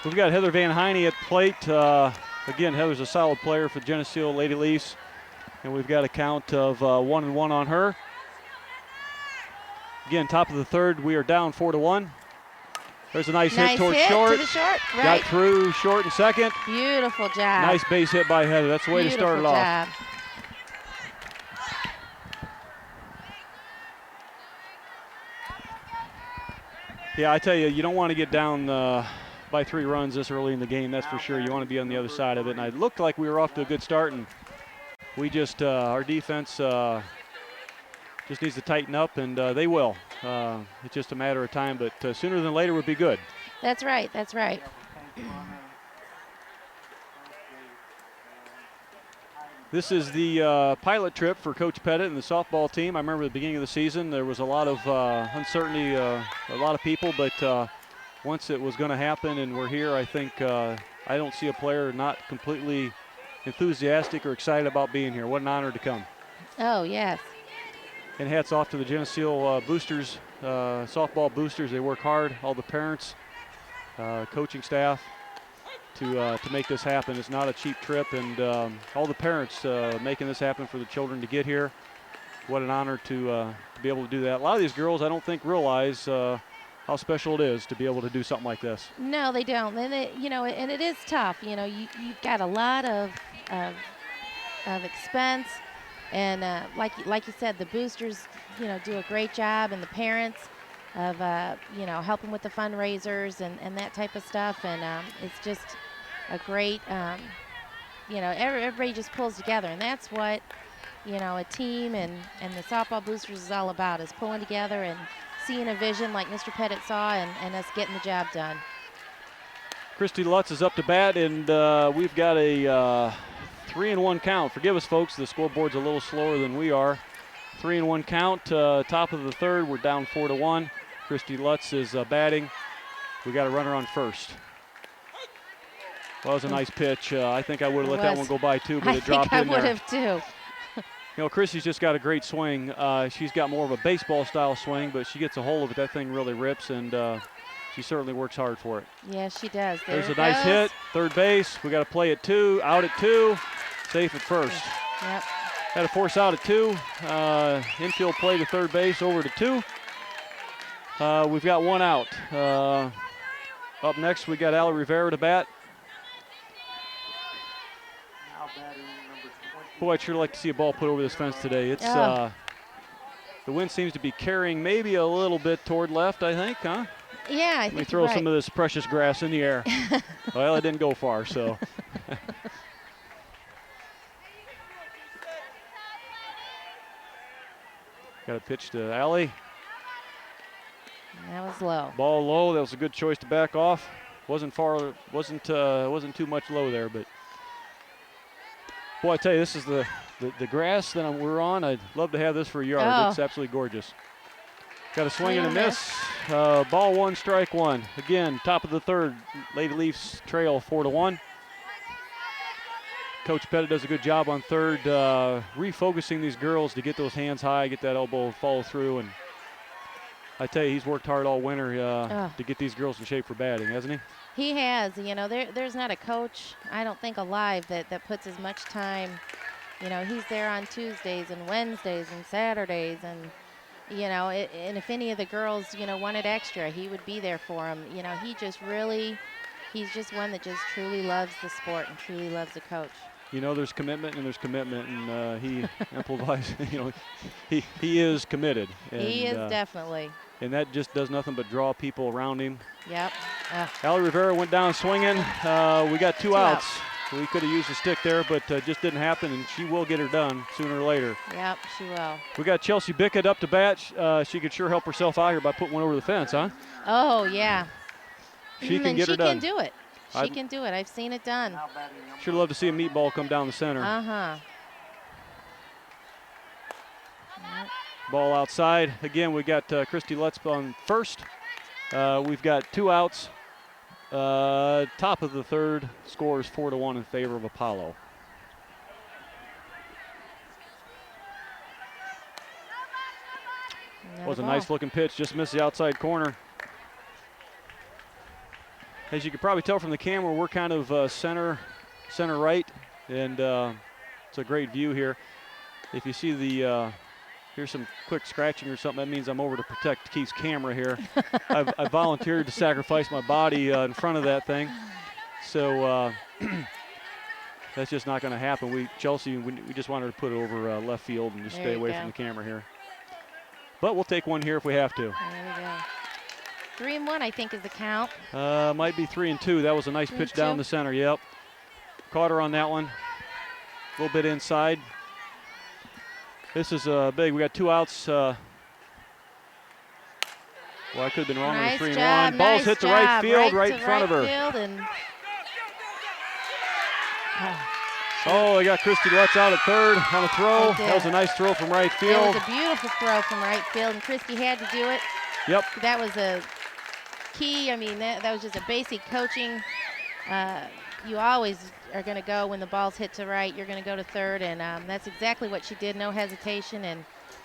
We've got Heather Van Heine at plate. Again, Heather's a solid player for Geneseo Lady Leafs, and we've got a count of 1-1 on her. Again, top of the third, we are down 4-1. There's a nice hit towards short. To the short, right. Got through short and second. Beautiful job. Nice base hit by Heather. That's the way to start it off. Job. Yeah, I tell you, you don't want to get down by 3 runs this early in the game, that's for sure. You want to be on the other side of it. And it looked like we were off to a good start, and we just, our defense just needs to tighten up, and they will. It's just a matter of time, but sooner than later would be good. That's right, that's right. This is the pilot trip for Coach Pettit and the softball team. I remember at the beginning of the season there was a lot of uncertainty, a lot of people, but once it was going to happen and we're here, I think I don't see a player not completely enthusiastic or excited about being here. What an honor to come. Oh, yes. And hats off to the Geneseo boosters, softball boosters. They work hard, all the parents, coaching staff, to make this happen. It's not a cheap trip, and all the parents making this happen for the children to get here. What an honor to be able to do that. A lot of these girls, I don't think, realize how special it is to be able to do something like this. No, they don't. And and it is tough. You know, you've got a lot of expense, and like you said, the boosters, do a great job, and the parents of helping with the fundraisers and that type of stuff. And it's just a great, everybody just pulls together, and that's what a team and the softball boosters is all about, is pulling together and seeing a vision like Mr. Pettit saw, and us getting the job done. Christy Lutz is up to bat, and we've got a 3-1 count. Forgive us, folks. The scoreboard's a little slower than we are. 3-1 count. Top of the third. We're down 4-1. Christy Lutz is batting. We got a runner on first. Well, that was a nice pitch. I think I would have let that one go by too, but it dropped in there. I would have too. You know, Chrissy's just got a great swing. She's got more of a baseball-style swing, but she gets a hold of it. That thing really rips, and she certainly works hard for it. Yeah, she does. There's a nice hit. Third base. We got to play at 2. Out at 2. Safe at first. Yep. Had to force out at 2. Infield play to third base over to 2. We've got 1 out. Up next, we got Allie Rivera to bat. Now batting number 20. Boy, I'd sure like to see a ball put over this fence today. It's the wind seems to be carrying maybe a little bit toward left, I think, huh? Yeah, I Let me think throw you're right. some of this precious grass in the air. Well, it didn't go far, so. Got a pitch to Allie. That was low. Ball low. That was a good choice to back off. Wasn't far. Wasn't too much low there, but boy, I tell you, this is the grass that we're on. I'd love to have this for a yard. Oh. It's absolutely gorgeous. Got a swing and a Swing and a miss. Ball 1, strike 1. Again, top of the third. Lady Leafs trail 4-1. Coach Pettit does a good job on third, refocusing these girls to get those hands high, get that elbow follow through, and I tell you, he's worked hard all winter to get these girls in shape for batting, hasn't he? He has. You know, there's not a coach, I don't think, alive that puts as much time. You know, he's there on Tuesdays and Wednesdays and Saturdays, and you know, and if any of the girls, you know, wanted extra, he would be there for them. You know, he's just one that just truly loves the sport and truly loves the coach. You know, there's commitment and there's commitment, and he amplifies. You know, he is committed. And, he is definitely. And that just does nothing but draw people around him. Yep. Allie Rivera went down swinging. We got two outs. We could have used a stick there, but just didn't happen, and she will get her done sooner or later. Yep, she will. We got Chelsea Bickett up to bat. She could sure help herself out here by putting one over the fence, huh? Oh, yeah. She can get her done. She can do it. She can do it. I've seen it done. Now batting number Sure love to see a meatball come down the center. Uh-huh. Ball outside. Again, we got Christy Lutz on first. We've got 2 outs. Top of the third, score is 4-1 in favor of Apollo. Was a nice looking pitch, just missed the outside corner. As you can probably tell from the camera, we're kind of center right, and it's a great view here. If you see the here's some quick scratching or something, that means I'm over to protect Keith's camera here. I've volunteered to sacrifice my body in front of that thing. So that's just not going to happen. Chelsea, we just wanted to put it over left field and just stay away from the camera here. But we'll take one here if we have to. There we go. 3-1, I think, is the count. Might be 3-2. That was a nice pitch down the center. Yep. Caught her on that one. A little bit inside. This is big. We got 2 outs. Well, I could have been wrong on the 3-1. Ball's hit to right field, right in front of her. Oh, they got Christy Lutz out at third on a throw. That was a nice throw from right field. It was a beautiful throw from right field, and Christy had to do it. Yep. That was a key. I mean, that was just a basic coaching. You always are going to go when the ball's hit to right. You're going to go to third, and that's exactly what she did. No hesitation, and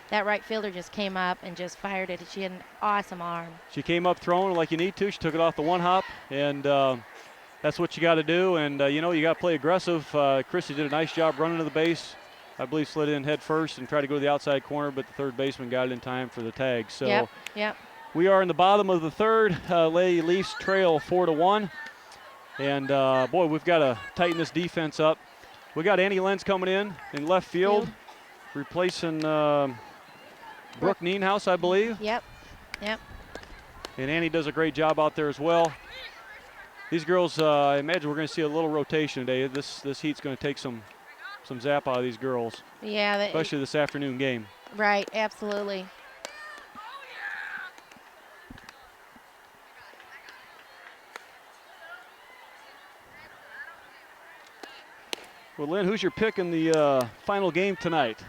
that right fielder just came up and just fired it. She had an awesome arm. She came up throwing like you need to. She took it off the one hop, and that's what you got to do. And, you know, you got to play aggressive. Christy did a nice job running to the base. I believe slid in head first and tried to go to the outside corner, but the third baseman got it in time for the tag. So yep. We are in the bottom of the third. Lady Leafs trail 4-1. And, boy, we've got to tighten this defense up. We got Annie Lenz coming in left field, replacing Brooke Nienhaus, I believe. Yep. And Annie does a great job out there as well. These girls, I imagine we're going to see a little rotation today. This heat's going to take some zap out of these girls. Yeah. Especially this afternoon game. Right, absolutely. Well, Lynn, who's your pick in the final game tonight?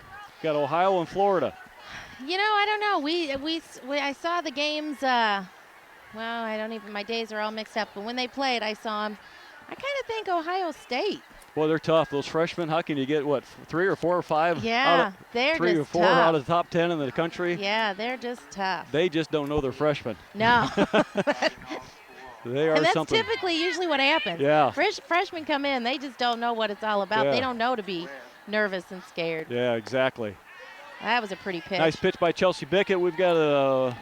Got Ohio and Florida. You know, I don't know. I saw the games. Well, I don't even. My days are all mixed up. But when they played, I saw them. I kind of think Ohio State. Boy, they're tough. Those freshmen. How can you get what 3 or 4 or 5? Yeah, they're three or just 4 tough. out of the top 10 in the country. Yeah, they're just tough. They just don't know they're freshmen. No. They are And that's something. typically usually what happens. Yeah. Freshmen come in, they just don't know what it's all about. Yeah. They don't know to be nervous and scared. Yeah, exactly. That was a pretty pitch. Nice pitch by Chelsea Bickett. We've got a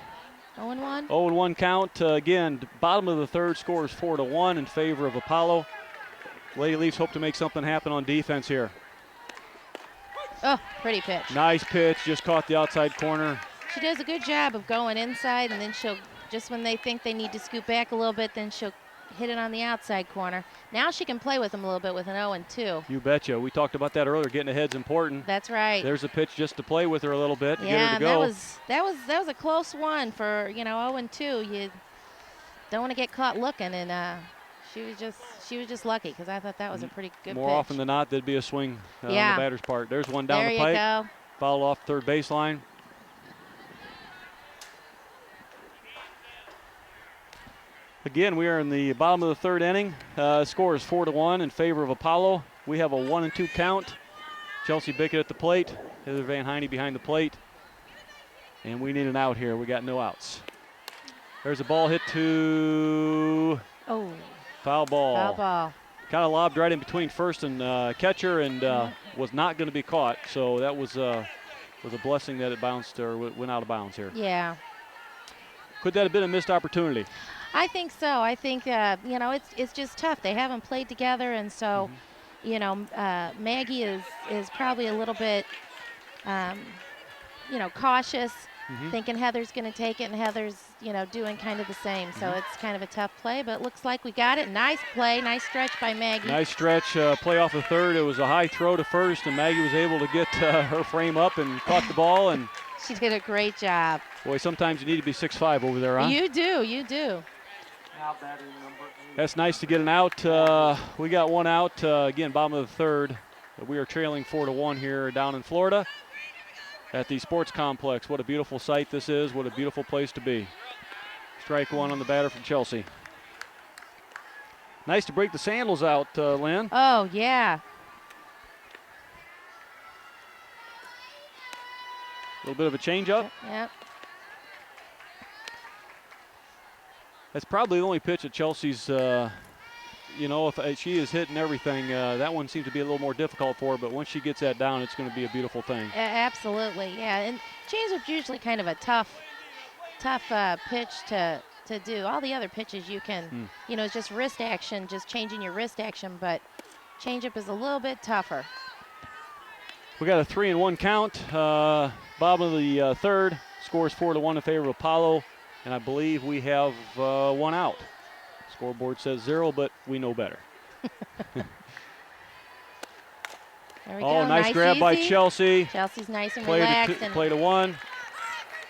0-1. 0-1 count. Again, bottom of the third, score is 4-1 in favor of Apollo. Lady Leafs hope to make something happen on defense here. Oh, pretty pitch. Nice pitch, just caught the outside corner. She does a good job of going inside, and then she'll, just when they think they need to scoot back a little bit, then she'll hit it on the outside corner. Now she can play with them a little bit with an 0-2. You betcha. We talked about that earlier. Getting ahead's important. That's right. There's a pitch just to play with her a little bit to get Yeah, her to and go. that was a close one for 0-2. You don't want to get caught looking, and she was just lucky because I thought that was a pretty good More pitch. often than not, there'd be a swing on the Yeah. batter's part. There's one down There the you pipe. go. Foul off third baseline. Again, we are in the bottom of the third inning. Score is 4-1 in favor of Apollo. We have a 1-2 count. Chelsea Bickett at the plate. Heather Van Heine behind the plate. And we need an out here. We got no outs. There's a ball hit to Oh, foul ball. foul ball. Kind of lobbed right in between first and catcher, and was not going to be caught. So that was a blessing that it bounced or went out of bounds here. Yeah. Could that have been a missed opportunity? I think so. I think it's just tough. They haven't played together, and so Maggie is probably a little bit cautious, thinking Heather's going to take it, and Heather's doing kind of the same. So it's kind of a tough play, but it looks like we got it. Nice play, nice stretch by Maggie. Nice stretch, play off the third. It was a high throw to first, and Maggie was able to get her frame up and caught the ball. And She did a great job. boy, sometimes you need to be 6'5" over there, huh? You do. Now batting number 8. That's nice to get an out. We got one out. Again, bottom of the third. We are trailing 4-1 here down in Florida at the sports complex. What a beautiful sight this is. What a beautiful place to be. Strike one on the batter from Chelsea. Nice to break the sandals out, Lynn. Oh, yeah. A little bit of a change-up. Yep. That's probably the only pitch that Chelsea's, if she is hitting everything, that one seems to be a little more difficult for her, but once she gets that down, it's going to be a beautiful thing. Absolutely, yeah. And change-up's usually kind of a tough pitch to do. All the other pitches you can, it's just wrist action, just changing your wrist action, but change-up is a little bit tougher. We got a 3-1 count. Bottom of the third. Scores 4-1 in favor of Apollo. And I believe we have one out. Scoreboard says 0, but we know better. There we Oh, go. nice grab by easy. Chelsea. Chelsea's nice and Play relaxed and to 1.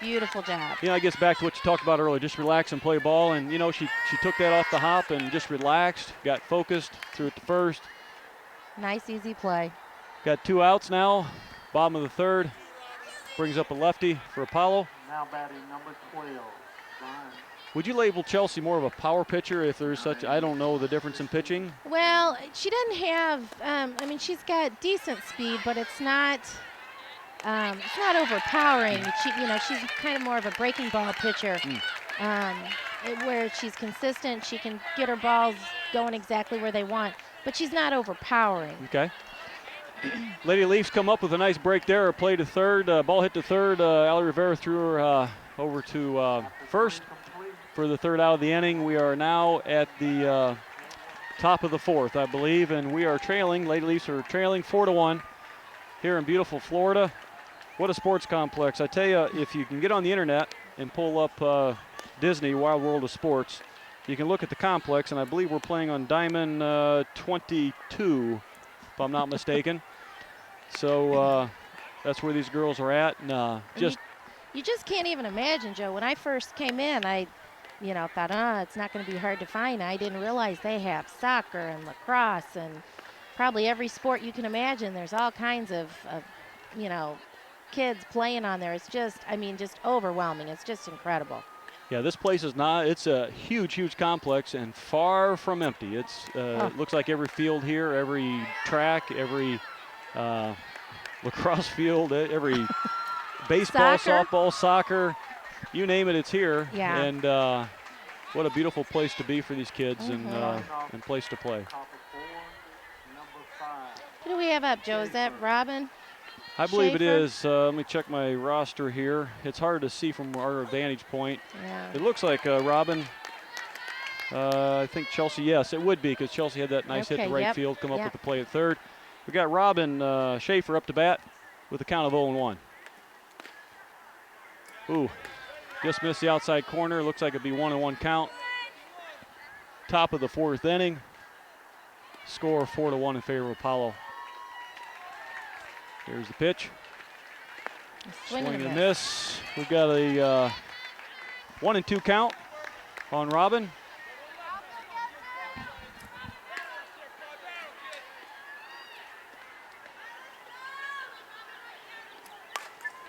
beautiful job. I guess back to what you talked about earlier. Just relax and play ball. And, she took that off the hop and just relaxed, got focused, threw it to first. Nice, easy play. Got 2 outs now. Bottom of the third. Brings up a lefty for Apollo. Now batting number 12. Brian. Would you label Chelsea more of a power pitcher if there's such, I don't know the difference in pitching? Well, she doesn't have, she's got decent speed, but it's not overpowering. She's kind of more of a breaking ball pitcher. Where she's consistent, she can get her balls going exactly where they want, but she's not overpowering. Okay. Lady Leafs come up with a nice break there. A play to third, ball hit to third. Ali Rivera threw her over to first for the third out of the inning. We are now at the top of the fourth, I believe, and we are trailing. Lady Leafs are trailing 4-1 here in beautiful Florida. What a sports complex. I tell you, if you can get on the internet and pull up Disney Wild World of Sports, you can look at the complex, and I believe we're playing on Diamond 22, if I'm not mistaken. So that's where these girls are at. And you just can't even imagine, Joe. When I first came in, I thought, it's not going to be hard to find. I didn't realize they have soccer and lacrosse and probably every sport you can imagine. There's all kinds of you know, kids playing on there. It's just, I mean, just overwhelming. It's just incredible. Yeah, this place is not, it's a huge, huge complex and far from empty. It's It looks like every field here, every track, every lacrosse field, every baseball, softball, soccer, you name it, it's here. Yeah. And what a beautiful place to be for these kids and place to play. Call for 4, number 5. Who do we have up, Joe? Is that Robin? I believe it Schaefer? is. Let me check my roster here. It's hard to see from our vantage point. Yeah. It looks like Robin. I think Chelsea, yes, it would be because Chelsea had that nice hit to right field, come up with the play at third. We got Robin Schaefer up to bat with a count of 0-1. Ooh, just missed the outside corner. Looks like it'd be 1-1 count. Top of the 4th inning. Score 4-1 in favor of Apollo. Here's the pitch. Swing and miss. We've got a 1-2 count on Robin.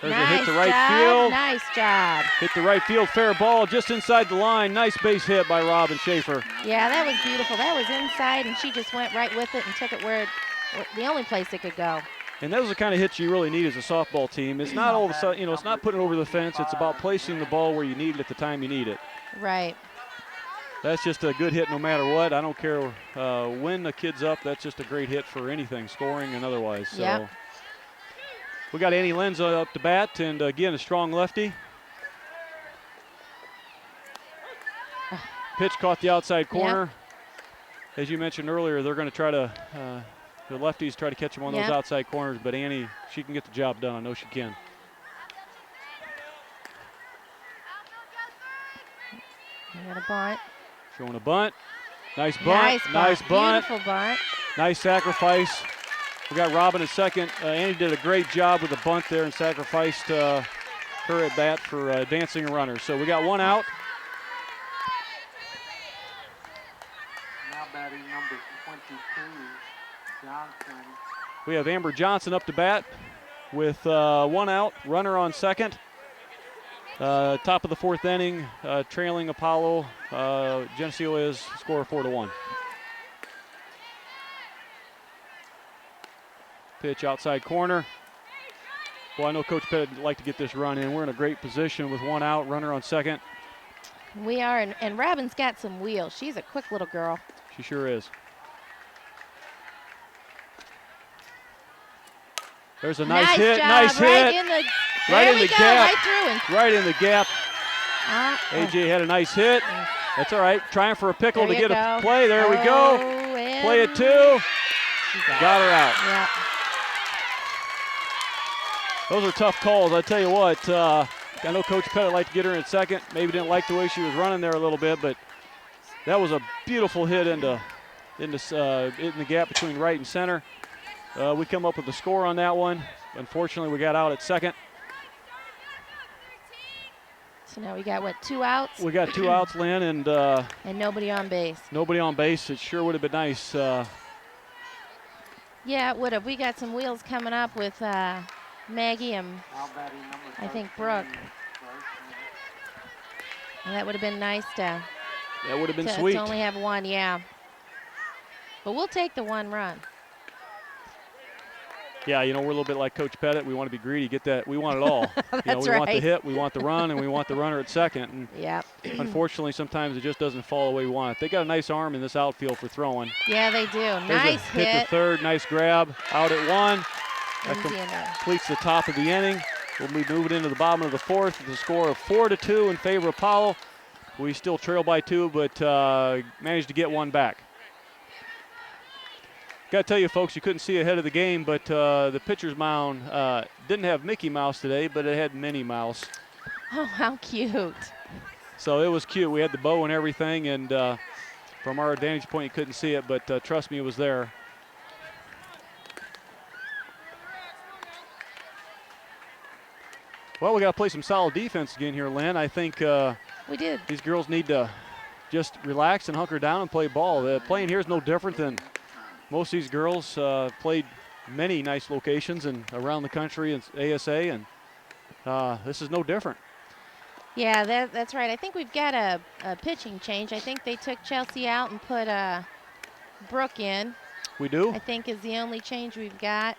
There's a hit to right field. Nice job. Hit the right field, fair ball, just inside the line. Nice base hit by Robin Schaefer. Yeah, that was beautiful. That was inside, and she just went right with it and took it where the only place it could go. And those are the kind of hits you really need as a softball team. It's not all of a sudden, you know, it's not putting it over the fence. It's about placing the ball where you need it at the time you need it. Right. That's just a good hit no matter what. I don't care when the kid's up. That's just a great hit for anything, scoring and otherwise. So yep. We got Annie Lenza up to bat, and again, a strong lefty. Pitch caught the outside corner. Yep. As you mentioned earlier, they're going to try to the lefties try to catch him on those outside corners, but Annie, she can get the job done. I know she can. We got a bunt. Showing a bunt. Nice bunt. Nice bunt. Beautiful bunt. Nice sacrifice. We got Robin at second. Annie did a great job with the bunt there and sacrificed her at bat for dancing a runner. So we got one out. Now batting number 22, Johnson. We have Amber Johnson up to bat with one out, runner on second. Top of the 4th inning, trailing Apollo. Geneseo is score 4-1. Pitch outside corner. Well, I know Coach Pettit would like to get this run in. We're in a great position with one out, runner on second. We are, and Robin's got some wheels. She's a quick little girl. She sure is. There's a nice hit. Job. Nice right hit. In the, right in the gap. Right through. And right in the gap. AJ had a nice hit. That's all right. Trying for a pickle to get a play. There we go. Play it 2. Got her out. Yeah. Those are tough calls. I tell you what, I know Coach Pettit liked to get her in second. Maybe didn't like the way she was running there a little bit, but that was a beautiful hit in the gap between right and center. We come up with the score on that one. Unfortunately, we got out at second. So now we got, what, 2 outs? We got 2 outs, Lynn, and nobody on base. Nobody on base. It sure would have been nice. Yeah, it would have. We got some wheels coming up with Maggie and I think Brooke. And that would have been nice to. That would have been sweet. To only have one, yeah. But we'll take the 1 run. Yeah, you know, we're a little bit like Coach Pettit. We want to be greedy, get that. We want it all. That's we want the hit, we want the run, and we want the runner at second. And yep. Unfortunately, sometimes it just doesn't fall the way we want it. They got a nice arm in this outfield for throwing. Yeah, they do. There's nice hit. Hit to third, nice grab, out at 1. That completes the top of the inning. We'll be moving into the bottom of the 4th with a score of 4-2 in favor of Apollo. We still trail by 2, but managed to get 1 back. Got to tell you, folks, you couldn't see ahead of the game, but the pitcher's mound didn't have Mickey Mouse today, but it had Minnie Mouse. Oh, how cute. So it was cute. We had the bow and everything, and from our vantage point, you couldn't see it, but trust me, it was there. Well, we got to play some solid defense again here, Lynn. I think we did. These girls need to just relax and hunker down and play ball. The playing here is no different than most of these girls played many nice locations and around the country in ASA, and this is no different. Yeah, that's right. I think we've got a pitching change. I think they took Chelsea out and put Brooke in. We do? I think is the only change we've got.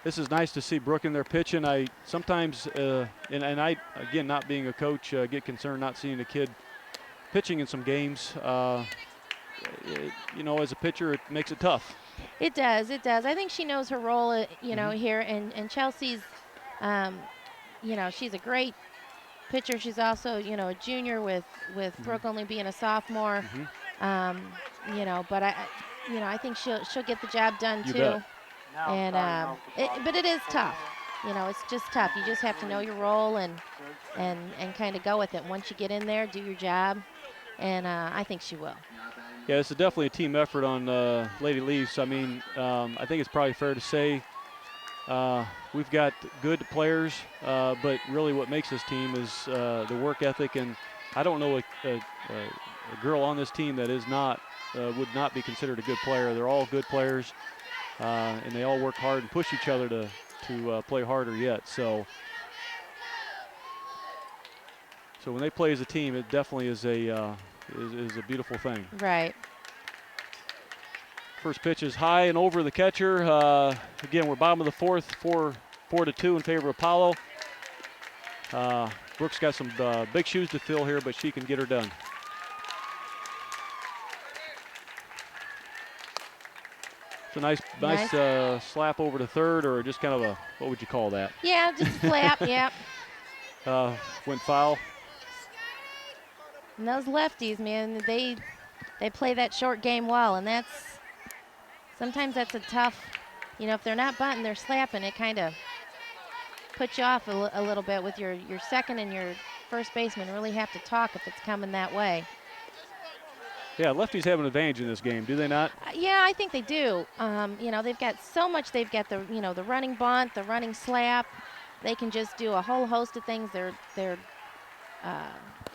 This is nice to see Brooke in there pitching. I sometimes, and I, again, not being a coach, get concerned not seeing a kid pitching in some games. You know, as a pitcher, it makes it tough. It does. It does. I think she knows her role, you know, here. And Chelsea's, you know, she's a great pitcher. She's also, you know, a junior with Brooke only being a sophomore. You know, but I think she'll get the job done You too. bet. And but it is tough. You know, it's just tough. You just have to know your role and kind of go with it. Once you get in there, do your job, and I think she will. Yeah, it's definitely a team effort on Lady Leafs. I mean, I think it's probably fair to say we've got good players, but really what makes this team is the work ethic. And I don't know a girl on this team that is not would not be considered a good player. They're all good players, and they all work hard and push each other to play harder yet. So when they play as a team, it definitely is a beautiful thing. Right. First pitch is high and over the catcher. Again, we're bottom of the fourth, 4-2 in favor of Apollo. Brooks got some big shoes to fill here, but she can get her done. It's a nice slap over to third, or just kind of a, what would you call that? Yeah, just flap. Yep. Went foul. And those lefties, man, they play that short game well, and sometimes that's a tough, you know, if they're not bunting, they're slapping, it kind of puts you off a little bit with your second and your first baseman really have to talk if it's coming that way. Yeah, lefties have an advantage in this game, do they not? Yeah, I think they do. You know, they've got so much. They've got the running bunt, the running slap. They can just do a whole host of things. They're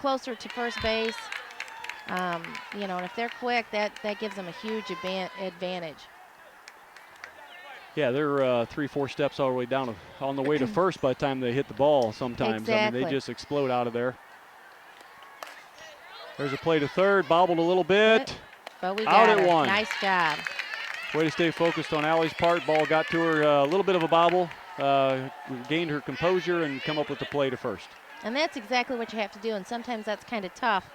closer to first base. You know, and if they're quick, that gives them a huge advantage. Yeah, they're 3-4 steps all the way down on the way to first by the time they hit the ball sometimes. Exactly. I mean, they just explode out of there. There's a play to third, bobbled a little bit. But we out got at her. one. Nice job. Way to stay focused on Allie's part. Ball got to her, a little bit of a bobble. Gained her composure and come up with the play to first. And that's exactly what you have to do, and sometimes that's kind of tough.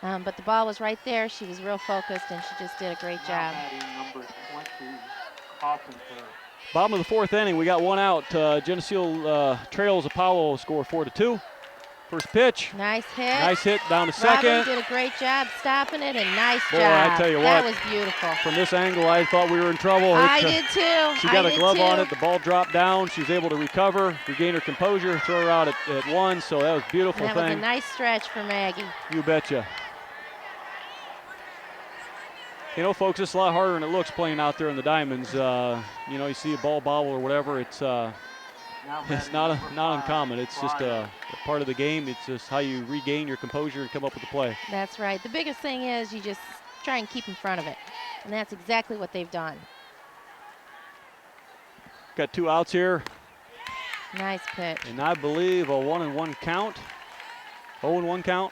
But the ball was right there. She was real focused, and she just did a great job. Number 20, Carpenter. Bottom of the fourth inning, we got one out. Geneseo trails Apollo, score 4-2. First pitch. Nice hit. Nice hit down to Robin second. did a great job stopping it, and nice Boy, job. I tell you that what, was beautiful. From this angle, I thought we were in trouble. I did too. She got a glove on it. The ball dropped down. She was able to recover, regain her composure, throw her out at one. So that was a beautiful that thing. was a nice stretch for Maggie. You betcha. You know, folks, it's a lot harder than it looks playing out there in the diamonds. You know, you see a ball bobble or whatever. It's not uncommon. It's just a part of the game. It's just how you regain your composure and come up with the play. That's right. The biggest thing is you just try and keep in front of it. And that's exactly what they've done. Got two outs here. Nice pitch. And I believe a 1-1 count. 0-1 count.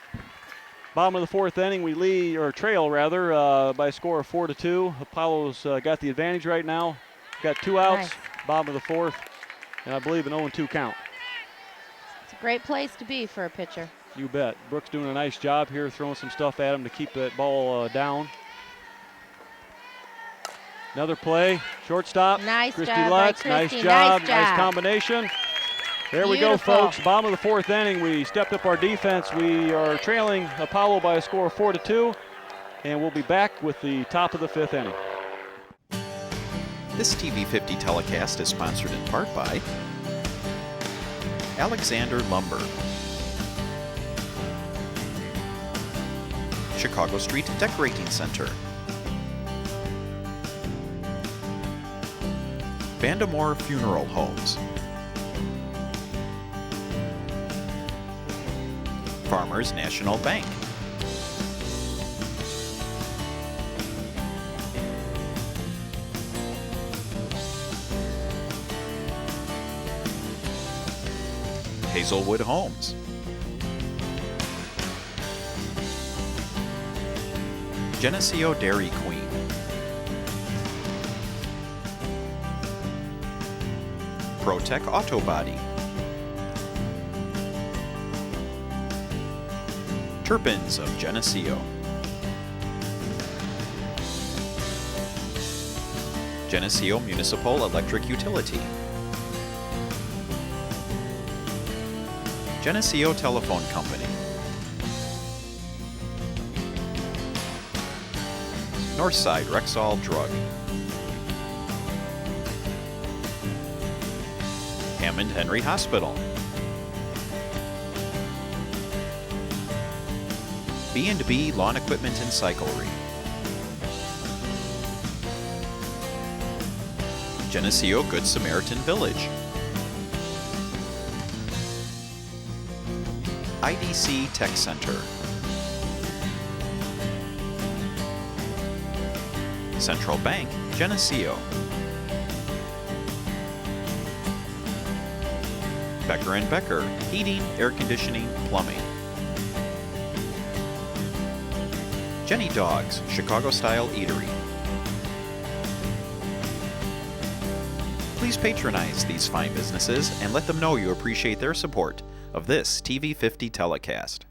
Bottom of the fourth inning, we lead, or trail rather, by a score of 4-2. Apollo's got the advantage right now. Got two outs. Nice. Bottom of the fourth. And I believe an 0-2 count. It's a great place to be for a pitcher. You bet. Brooks doing a nice job here, throwing some stuff at him to keep that ball down. Another play, shortstop. Nice Christy job by Lutz. Nice Christy. job. Nice job. Nice combination. There we go, Beautiful. folks. Bottom of the fourth inning. We stepped up our defense. We are trailing Apollo by a score of 4-2. And we'll be back with the top of the fifth inning. This TV50 telecast is sponsored in part by Alexander Lumber, Chicago Street Decorating Center, Vandemore Funeral Homes, Farmers National Bank, Hazelwood Homes, Geneseo Dairy Queen, ProTech Auto Body, Turpins of Geneseo, Geneseo Municipal Electric Utility, Geneseo Telephone Company, Northside Rexall Drug, Hammond Henry Hospital, B&B Lawn Equipment and Cyclery, Geneseo Good Samaritan Village, IDC Tech Center, Central Bank, Geneseo, Becker & Becker, Heating, Air Conditioning, Plumbing, Jenny Dogs, Chicago-style eatery. Please patronize these fine businesses and let them know you appreciate their support of this TV50 telecast.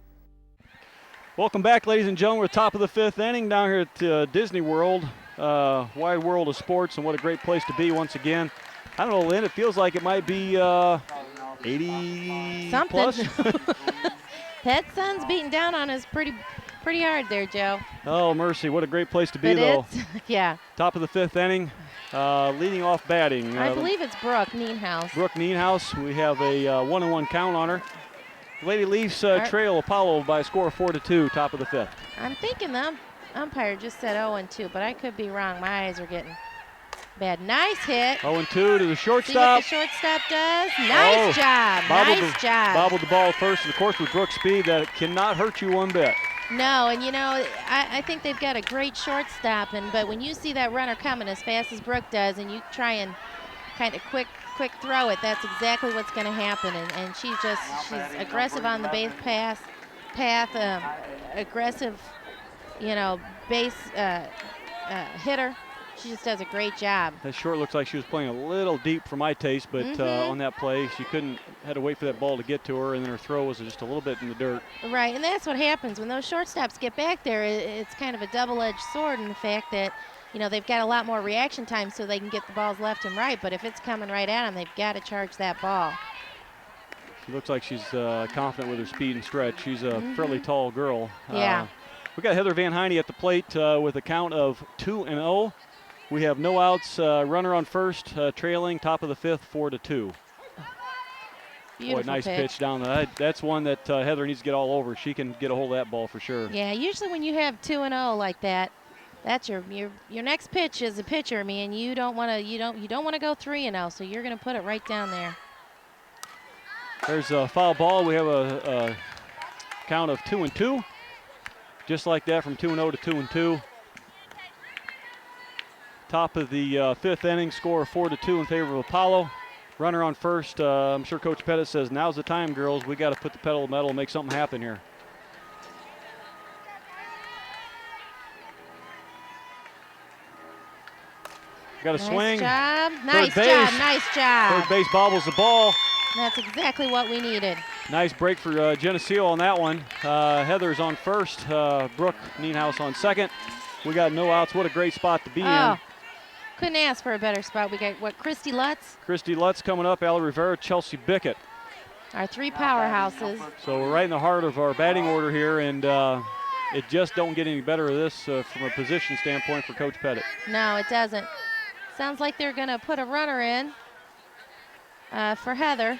Welcome back, ladies and gentlemen. We're top of the 5th inning down here at Disney World. Wide world of sports, and what a great place to be once again. I don't know, Lynn, it feels like it might be 80 Something. plus. That sun's beating down on us pretty hard there, Joe. Oh, mercy. What a great place to be, It though. is. Yeah. Top of the 5th inning. Leading off batting. I believe it's Brooke Nienhaus. Brooke Nienhaus. We have a 1-1 count on her. Lady Leafs trail Apollo by a score of 4-2, top of the 5th. I'm thinking the umpire just said 0-2, but I could be wrong. My eyes are getting bad. Nice hit. 0-2 to the See shortstop. what the shortstop does? Nice job. Nice job. Bobbled the ball first, and of course with Brooke's speed, that cannot hurt you one bit. No, and you know, I think they've got a great shortstop, but when you see that runner coming as fast as Brooke does, and you try and kind of quick throw it, that's exactly what's going to happen. And she's aggressive on the base path, aggressive, you know, base hitter. She just does a great job. That short looks like she was playing a little deep for my taste, but on that play, she had to wait for that ball to get to her, and then her throw was just a little bit in the dirt. Right, and that's what happens when those shortstops get back there. It's kind of a double-edged sword in the fact that, you know, they've got a lot more reaction time so they can get the balls left and right, but if it's coming right at them, they've got to charge that ball. She looks like she's confident with her speed and stretch. She's a fairly tall girl. Yeah. We got Heather Van Heine at the plate with a count of 2-0. We have no outs, runner on first, trailing, top of the 5th, 4-2. Beautiful Boy, nice pitch down there. That's one that Heather needs to get all over. She can get a hold of that ball for sure. Yeah, usually when you have 2-0 like that, that's your next pitch as a pitcher. I mean, you don't want to go 3-0, so you're going to put it right down there. There's a foul ball. We have a count of 2-2. Just like that, from 2-0 to 2-2. Top of the 5th inning, score of 4-2 in favor of Apollo. Runner on first. I'm sure Coach Pettit says, now's the time, girls. We got to put the pedal to the metal and make something happen here. Got a swing. Nice job. Nice job. Third base bobbles the ball. That's exactly what we needed. Nice break for Geneseo on that one. Heather's on first. Brooke Nienhaus on second. We got no outs. What a great spot to be in. Couldn't ask for a better spot. We got, Christy Lutz? Christy Lutz coming up, Allie Rivera, Chelsea Bickett. Our 3 powerhouses. So we're right in the heart of our batting order here, and it just don't get any better of this from a position standpoint for Coach Pettit. No, it doesn't. Sounds like they're going to put a runner in for Heather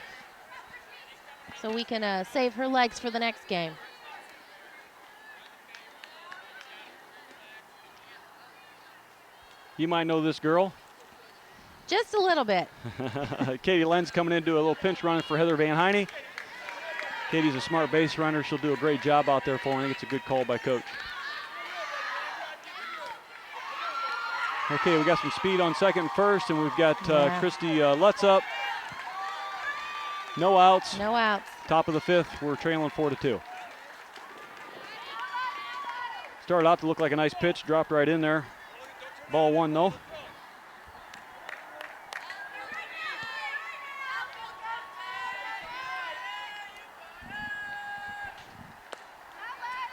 so we can save her legs for the next game. You might know this girl. Just a little bit. Katie Lenz coming in to do a little pinch run for Heather Van Heine. Katie's a smart base runner. She'll do a great job out there for her. I think it's a good call by Coach. Okay, we got some speed on second and first, and we've got Christy Lutz up. No outs. No outs. Top of the fifth, we're trailing 4-2. Started out to look like a nice pitch, dropped right in there. Ball one though.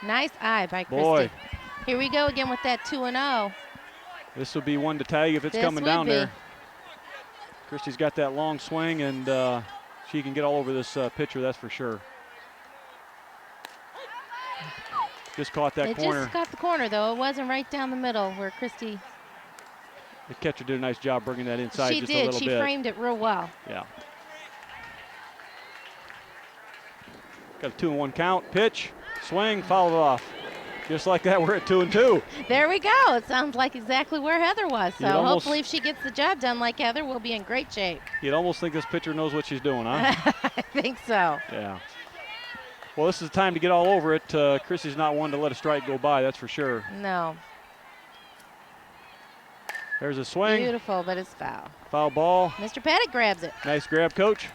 Nice eye by Christy. Boy. Here we go again with that 2-0. This will be one to tag if it's coming down there. Christy's got that long swing, and she can get all over this pitcher, that's for sure. Just caught that corner. It just got the corner, though. It wasn't right down the middle where Christy. The catcher did a nice job bringing that inside She just did. a little bit. She framed it real well. Yeah. Got a 2-1 count. Pitch, swing, fouled it off. Just like that, we're at 2-2. There we go. It sounds like exactly where Heather was. So hopefully if she gets the job done like Heather, we'll be in great shape. You'd almost think this pitcher knows what she's doing, huh? I think so. Yeah. Well, this is the time to get all over it. Chrissy's not one to let a strike go by, that's for sure. No. There's a swing. Beautiful, but it's foul. Foul ball. Mr. Pettit grabs it. Nice grab, Coach.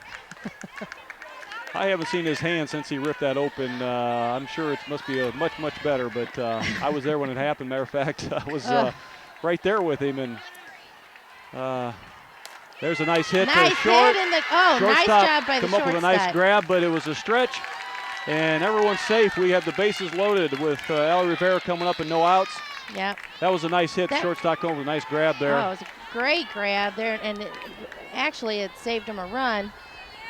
I haven't seen his hand since he ripped that open. I'm sure it must be much, much better, but I was there when it happened. Matter of fact, I was right there with him, and there's a nice hit. Nice short. hit in the, nice job by the shortstop. Come up with a nice grab, but it was a stretch, and everyone's safe. We have the bases loaded with Allie Rivera coming up and no outs. Yep. That was a nice hit. The shortstop coming with a nice grab there. Oh, it was a great grab there, and actually it saved him a run.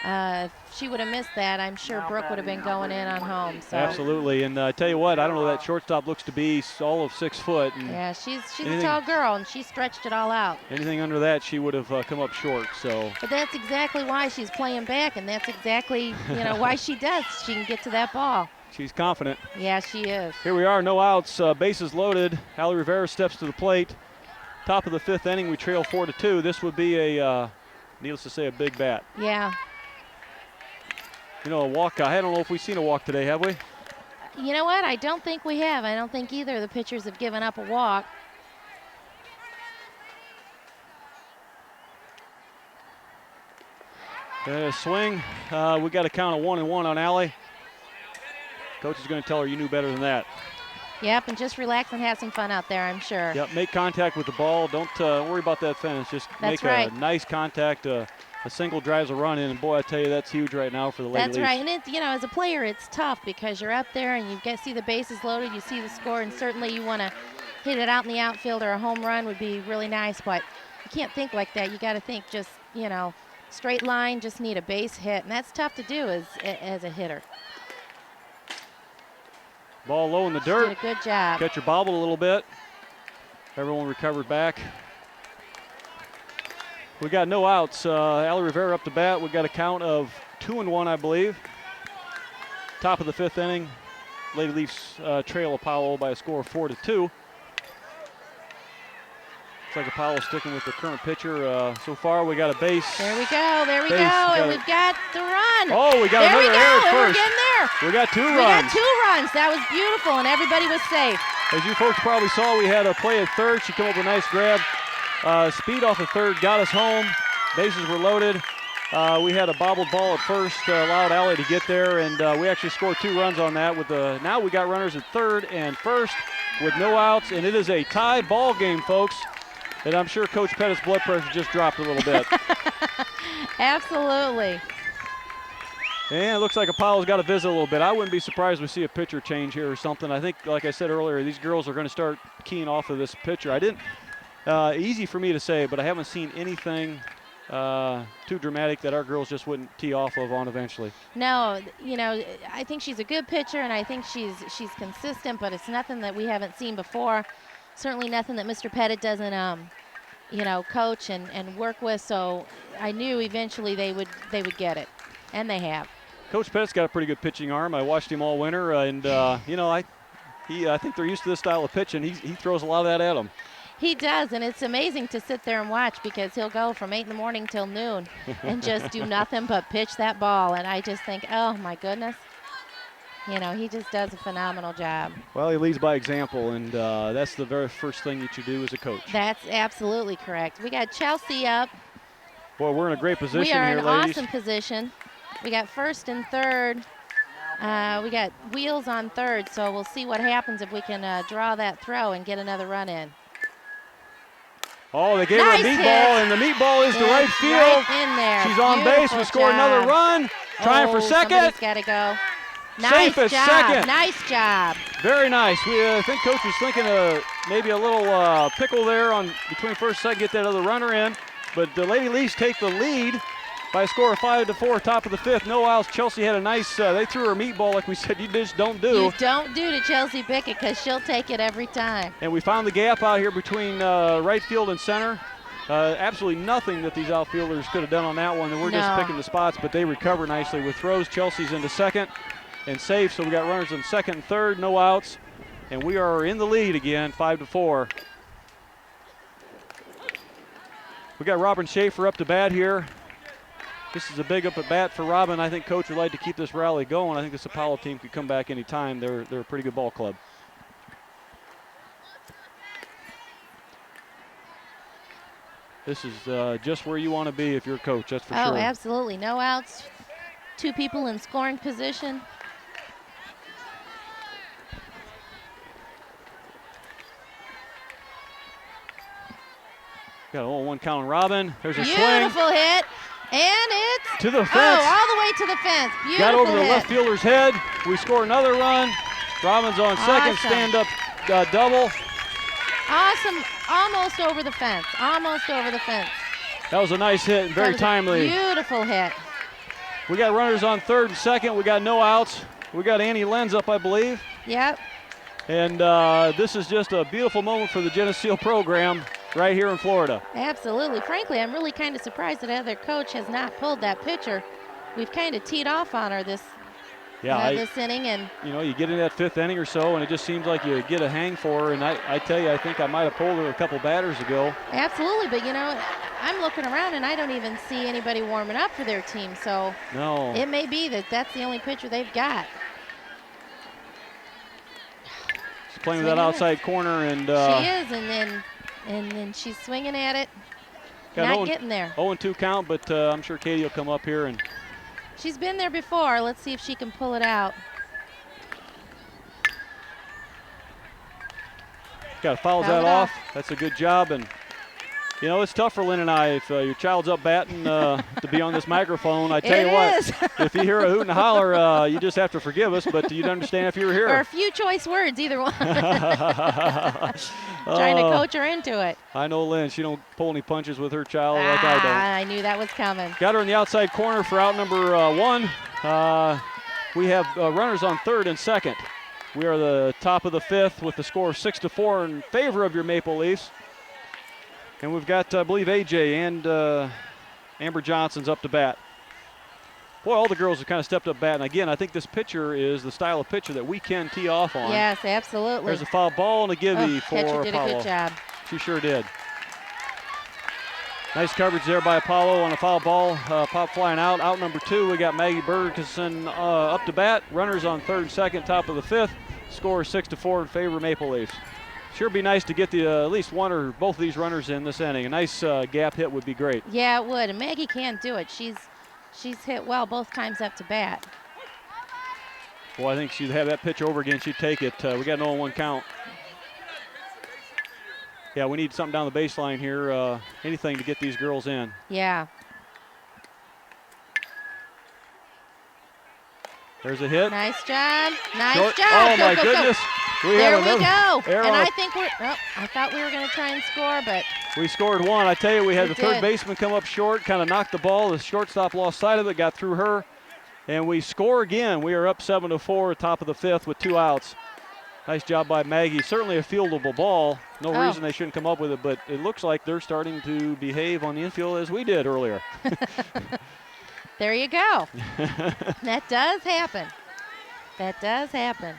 If she would have missed that, I'm sure Brooke would have been going in on home. So. Absolutely, and I tell you what, I don't know, that shortstop looks to be all of 6 foot. And yeah, she's a tall girl, and she stretched it all out. Anything under that, she would have come up short. So. But that's exactly why she's playing back, and that's exactly why she does. She can get to that ball. She's confident. Yeah, she is. Here we are, no outs, bases loaded. Allie Rivera steps to the plate. Top of the 5th inning, we trail 4-2. This would be a, needless to say, a big bat. Yeah. A walk. I don't know if we've seen a walk today, have we? You know what? I don't think we have. I don't think either of the pitchers have given up a walk. Swing. We got a count of 1-1 on Allie. Coach is going to tell her you knew better than that. Yep, and just relax and have some fun out there, I'm sure. Yep, make contact with the ball. Don't worry about that fence. Just make a nice contact. A single drives a run in, and boy, I tell you, that's huge right now for the Lady Leafs. That's right, and as a player, it's tough because you're up there and you see the bases loaded, you see the score, and certainly you want to hit it out in the outfield, or a home run would be really nice, but you can't think like that. You got to think just, straight line, just need a base hit, and that's tough to do as a hitter. Ball low in the dirt. Did a good job. Catcher bobbled a little bit. Everyone recovered back. We got no outs. Allie Rivera up to bat. We got a count of 2-1, I believe. Top of the 5th inning. Lady Leafs trail Apollo by a score of 4-2. Looks like Apollo sticking with the current pitcher so far. We got a base. There we go, and we've got the run. Oh, we got another error at first. We're getting there. We got 2 runs. We got 2 runs. That was beautiful, and everybody was safe. As you folks probably saw, we had a play at third. She came up with a nice grab. Speed off the third got us home. Bases were loaded. We had a bobbled ball at first, allowed Allie to get there, and we actually scored 2 runs on that. Now we got runners at third and first with no outs, and it is a tie ball game, folks. And I'm sure Coach Pettit's blood pressure just dropped a little bit. Absolutely. And it looks like Apollo's got to visit a little bit. I wouldn't be surprised we see a pitcher change here or something. I think, like I said earlier, these girls are going to start keying off of this pitcher. Easy for me to say, but I haven't seen anything too dramatic that our girls just wouldn't tee off of on eventually. No, I think she's a good pitcher, and I think she's consistent, but it's nothing that we haven't seen before. Certainly nothing that Mr. Pettit doesn't, coach and work with. So I knew eventually they would get it, and they have. Coach Pettit's got a pretty good pitching arm. I watched him all winter, and I think they're used to this style of pitching. He throws a lot of that at them. He does, and it's amazing to sit there and watch because he'll go from 8 in the morning till noon and just do nothing but pitch that ball. And I just think, oh, my goodness. You know, he just does a phenomenal job. Well, he leads by example, and that's the very first thing that you do as a coach. That's absolutely correct. We got Chelsea up. Boy, we're in a great position we are here, in ladies. Awesome position. We got first and third. We got wheels on third, so we'll see what happens if we can draw that throw and get another run in. Oh, they gave Nice her a meatball, hit. and the meatball is to right It's field. right in there. She's on base. We Beautiful score another job. run. Trying for second. Somebody's got to go. Nice Safe at job. second. Nice job. Very nice. I think Coach was thinking maybe a little pickle there on between first and second, get that other runner in. But the Lady Leafs take the lead by a score of 5-4, top of the fifth. No outs. Chelsea had a nice, they threw her meatball like we said you just don't do. You don't do to Chelsea Pickett because she'll take it every time. And we found the gap out here between right field and center. Absolutely nothing that these outfielders could have done on that one. And we're just picking the spots, but they recover nicely with throws. Chelsea's into second and safe, so we got runners in second and third, no outs. And we are in the lead again, 5-4. We got Robin Schaefer up to bat here. This is a big up at bat for Robin. I think Coach would like to keep this rally going. I think this Apollo team could come back anytime. They're a pretty good ball club. This is just where you want to be if you're a coach, that's for sure. Oh, absolutely. No outs. 2 people in scoring position. Got a 0-1 count on Robin. There's a swing. Beautiful hit. And it's to the fence. Oh, all the way to the fence. Beautiful Got over the hit. left fielder's head. We score another run. Robin's on second, Awesome. stand-up double. Awesome. Almost over the fence. Almost over the fence. That was a nice hit and That very was a timely. Beautiful hit. We got runners on third and second. We got no outs. We got Annie Lenz up, I believe. Yep. And this is just a beautiful moment for the Geneseo program right here in Florida. Absolutely. Frankly, I'm really kind of surprised that other coach has not pulled that pitcher. We've kind of teed off on her this inning, and you know, you get in that fifth inning or so, and it just seems like you get a hang for her. And I tell you, I think I might have pulled her a couple batters ago. absolutely. But you know, I'm looking around and I don't even see anybody warming up for their team. So no, it may be that that's the only pitcher they've got. She's playing with that outside corner, and she is, and then she's swinging at it. Not getting there. 0-2 count, but I'm sure Katie will come up here and. She's been there before. Let's see if she can pull it out. Got to foul that off. That's a good job. And, you know, it's tough for Lynn and I if your child's up batting to be on this microphone. I tell you what, if you hear a hoot and holler, you just have to forgive us, but you'd understand if you were here. Or a few choice words, either one. Trying to coach her into it. I know Lynn. She don't pull any punches with her child like I don't. I knew that was coming. Got her in the outside corner for out number 1. We have runners on third and second. We are the top of the fifth with the score of 6-4 in favor of your Maple Leafs. And we've got, I believe, AJ and Amber Johnson's up to bat. Boy, all the girls have kind of stepped up bat. And again, I think this pitcher is the style of pitcher that we can tee off on. Yes, absolutely. There's a foul ball and a givey for catcher Apollo. did a good job. She sure did. Nice coverage there by Apollo on a foul ball. Pop flying out. Out number 2, we got Maggie Bergeson up to bat. Runners on third and second, top of the fifth. Score 6-4 in favor of Maple Leafs. Sure be nice to get the at least one or both of these runners in this inning. A nice gap hit would be great. Yeah, it would. And Maggie can do it. She's hit well both times up to bat. Well, I think she'd have that pitch over again. She'd take it. We got an 0-1 count. Yeah, we need something down the baseline here. Anything to get these girls in. Yeah. There's a hit. Nice job. Nice Short. job. Oh, Go, my go, goodness. Go. There we go. Arrow. And I think I thought we were going to try and score, but. We scored one. I tell you, we had the third did. baseman come up short, kind of knocked the ball. The shortstop lost sight of it, got through her. And we score again. We are up 7-4, top of the fifth with 2 outs. Nice job by Maggie. Certainly a fieldable ball. No reason they shouldn't come up with it, but it looks like they're starting to behave on the infield as we did earlier. There you go. That does happen. That does happen.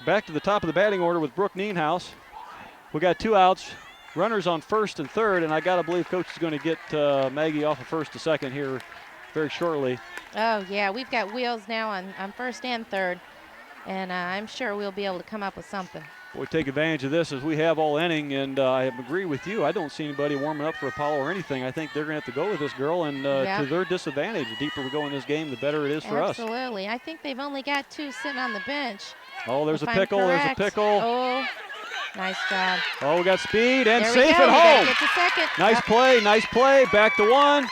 Back to the top of the batting order with Brooke Nienhaus. We got 2 outs. Runners on first and third, and I got to believe Coach is going to get Maggie off of first to second here very shortly. Oh, yeah, we've got wheels now on first and third, and I'm sure we'll be able to come up with something. Boy, take advantage of this as we have all inning, and I agree with you. I don't see anybody warming up for Apollo or anything. I think they're going to have to go with this girl, and to their disadvantage. The deeper we go in this game, the better it is for us. Absolutely. I think they've only got 2 sitting on the bench. Oh, there's a pickle. There's a pickle. Oh, nice job. Oh, we got speed and there safe we go. at home. Get to second. Nice play, nice play. Back to 1.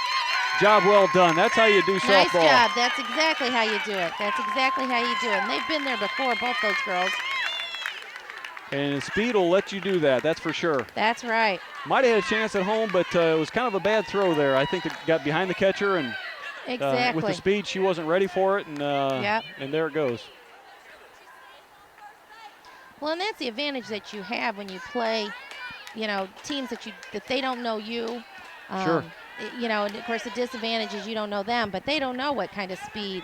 Job well done. That's how you do softball. Nice job. That's exactly how you do it. That's exactly how you do it. And they've been there before, both those girls. And speed will let you do that, that's for sure. That's right. Might have had a chance at home, but it was kind of a bad throw there. I think it got behind the catcher, and Exactly. with the speed, she wasn't ready for it, and and there it goes. Well, and that's the advantage that you have when you play, teams that they don't know you. Sure. And of course the disadvantage is you don't know them, but they don't know what kind of speed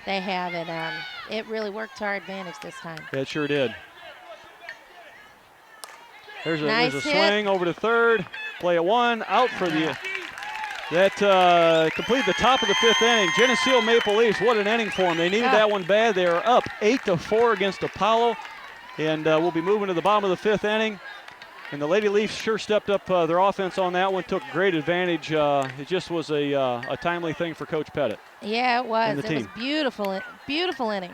they have, and it really worked to our advantage this time. Yeah, it sure did. There's Nice a hit. swing over to third. Play at 1, out for the. That completed the top of the 5th inning. Geneseo Maple Leafs, what an inning for them. They needed that one bad. They are up 8-4 against Apollo, and we'll be moving to the bottom of the 5th inning. And the Lady Leafs sure stepped up their offense on that one, took great advantage. It just was a timely thing for Coach Pettit. Yeah, it was. And the It was team. beautiful, beautiful inning.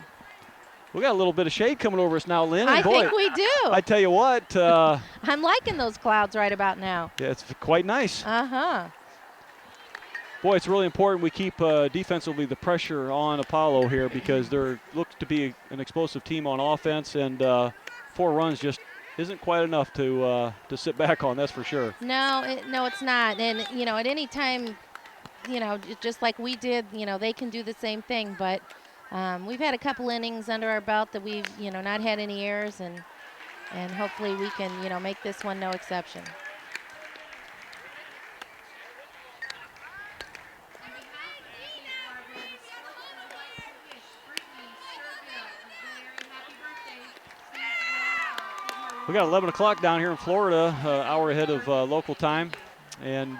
We got a little bit of shade coming over us now, Lynn. I And boy, think we do. I tell you what. I'm liking those clouds right about now. Yeah, it's quite nice. Uh-huh. Boy, it's really important we keep defensively the pressure on Apollo here, because there looks to be an explosive team on offense, and 4 runs just isn't quite enough to sit back on, that's for sure. No, it's not. And, at any time, just like we did, they can do the same thing. But we've had a couple innings under our belt that we've, not had any errors, and hopefully we can, make this one no exception. We got 11 o'clock down here in Florida, hour ahead of local time. And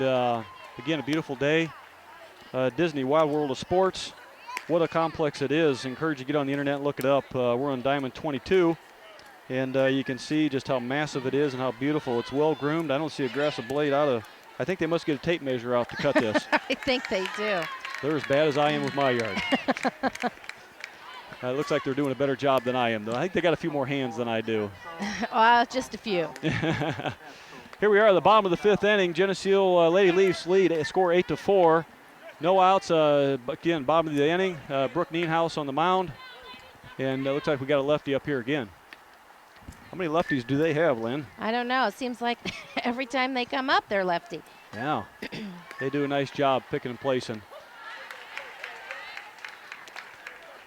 again, a beautiful day. Disney Wild World of Sports. What a complex it is. Encourage you to get on the internet and look it up. We're on Diamond 22. And you can see just how massive it is and how beautiful. It's well groomed. I don't see a grass of blade out of. I think they must get a tape measure out to cut this. I think they do. They're as bad as I am with my yard. It looks like they're doing a better job than I am, though. I think they got a few more hands than I do. Just a few. Here we are at the bottom of the 5th inning. Geneseo Lady Leafs lead, score 8-4. No outs. Again, bottom of the inning. Brooke Nienhaus on the mound. And it looks like we got a lefty up here again. How many lefties do they have, Lynn? I don't know. It seems like every time they come up, they're lefty. Yeah. They do a nice job picking and placing.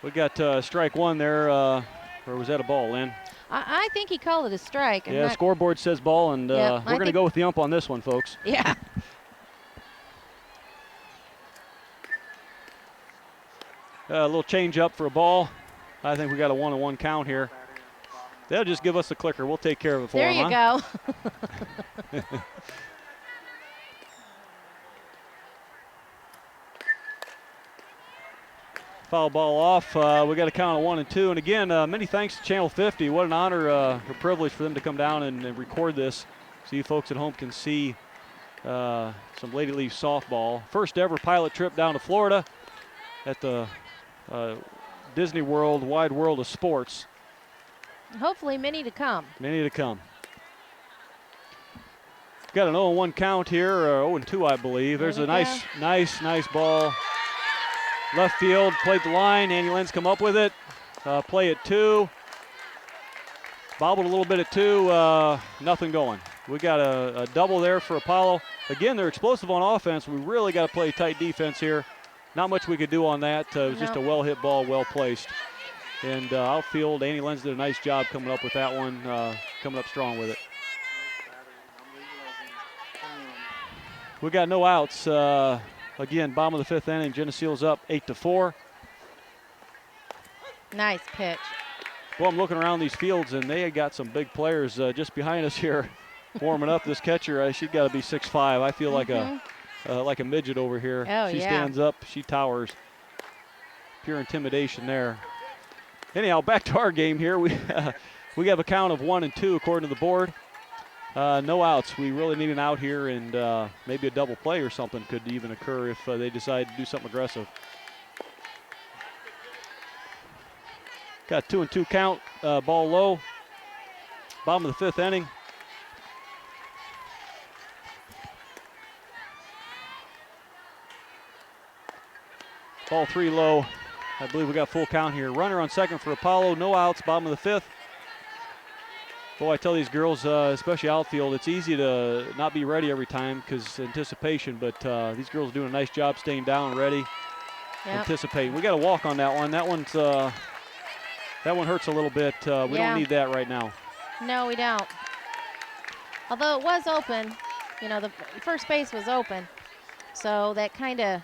We got strike 1 there. Or was that a ball, Lynn? I think he called it a strike. Yeah, scoreboard says ball, and Yeah, we're going to go with the ump on this one, folks. Yeah. A little change up for a ball. I think we got a 1-1 count here. They'll just give us the clicker. We'll take care of it for There them. you go. Foul ball off. We got a count of 1 and 2. And again, many thanks to Channel 50. What an honor, a privilege for them to come down and record this, so you folks at home can see some Lady Leafs softball. First ever pilot trip down to Florida at the Disney World Wide World of Sports. Hopefully many to come. Many to come. Got an 0-1 count here, or 0-2, I believe. There's a nice ball. Left field, played the line. Annie Lenz come up with it. Play at 2. Bobbled a little bit at 2. Nothing going. We got a double there for Apollo. Again, they're explosive on offense. We really got to play tight defense here. Not much we could do on that. It was just a well-hit ball, well placed. And outfield, Annie Lenz did a nice job coming up with that one, coming up strong with it. We got no outs. Again, bottom of the 5th inning. Geneseo's up 8-4. Nice pitch. Well, I'm looking around these fields, and they got some big players just behind us here. warming up. This catcher, she's got to be 6'5". I feel like a midget over here. Oh, she yeah. stands up, she towers. Pure intimidation there. Anyhow, back to our game here. We have a count of 1 and 2 according to the board. No outs. We really need an out here, and maybe a double play or something could even occur if they decide to do something aggressive. Got 2 and 2 count. Ball low. Bottom of the 5th inning. Ball 3 low. I believe we got full count here. Runner on second for Apollo. No outs. Bottom of the 5th. Boy, I tell these girls, especially outfield, it's easy to not be ready every time because anticipation, but these girls are doing a nice job staying down, ready, anticipating. We got a walk on that one. That one hurts a little bit. We don't need that right now. No, we don't. Although it was open, the first base was open, so that kind of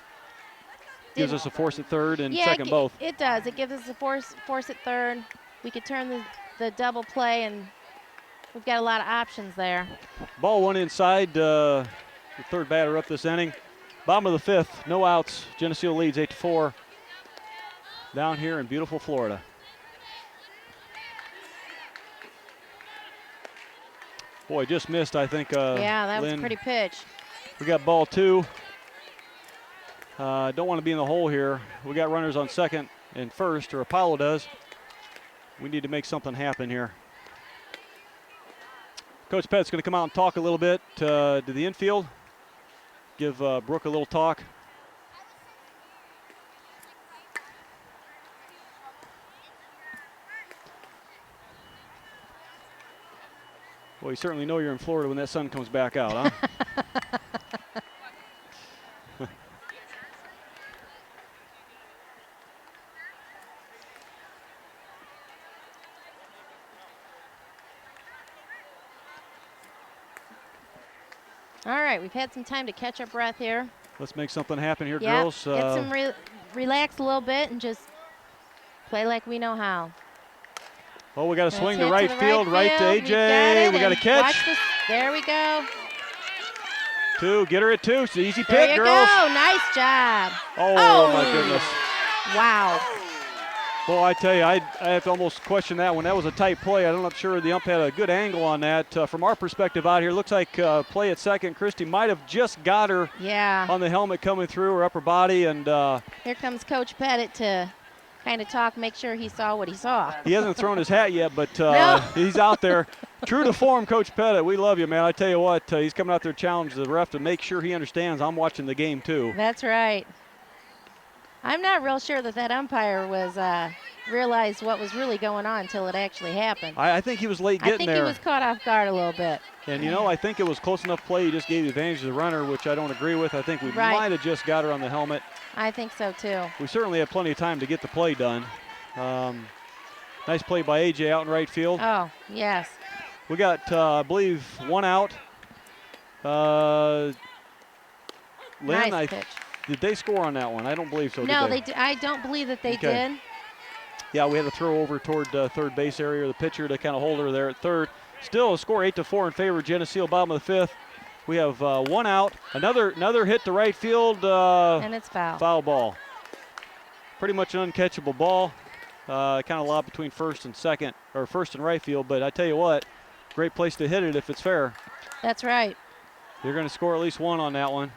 gives us a force at third and second both. It does. It gives us a force at third. We could turn the double play, and we've got a lot of options there. Ball 1 inside. The third batter up this inning. Bottom of the 5th. No outs. Geneseo leads 8-4 down here in beautiful Florida. Boy, just missed, I think. Yeah, that was Lynn. a pretty pitch. We got ball 2. Don't want to be in the hole here. We got runners on second and first, or Apollo does. We need to make something happen here. Coach Pett's going to come out and talk a little bit to the infield. Give Brooke a little talk. Well, you certainly know you're in Florida when that sun comes back out, huh? All right, we've had some time to catch our breath here. Let's make something happen here, yep. girls. Get some relax a little bit and just play like we know how. Oh, we got a swing to hit right to the field, right to AJ. We got a catch. Watch this. There we go. 2, get her at 2. It's an easy pick, there you girls. Go. Nice job. Oh, my goodness. Wow. Well, I tell you, I have to almost question that one. That was a tight play. I'm not sure the ump had a good angle on that. From our perspective out here, looks like play at second. Christie might have just got her on the helmet coming through her upper body. And here comes Coach Pettit to kind of talk, make sure he saw what he saw. He hasn't thrown his hat yet, but no. He's out there. True to form, Coach Pettit. We love you, man. I tell you what, he's coming out there to challenge the ref to make sure he understands I'm watching the game too. That's right. I'm not real sure that umpire was realized what was really going on until it actually happened. I think he was late getting there. I think he was caught off guard a little bit. And, I think it was close enough play. He just gave the advantage to the runner, which I don't agree with. I think we might have just got her on the helmet. I think so, too. We certainly had plenty of time to get the play done. Nice play by AJ out in right field. Oh, yes. We got, I believe, 1 out. Lynn, nice pitch. Did they score on that one? I don't believe so. No, did they? I don't believe that they did. Yeah, we had to throw over toward third base area, the pitcher to kind of hold her there at third. Still a score 8-4 in favor of Geneseo, bottom of the 5th. We have 1 out. Another hit to right field. And it's foul. Foul ball. Pretty much an uncatchable ball. Kind of lob between first and second, or first and right field. But I tell you what, great place to hit it if it's fair. That's right. You're going to score at least 1 on that one.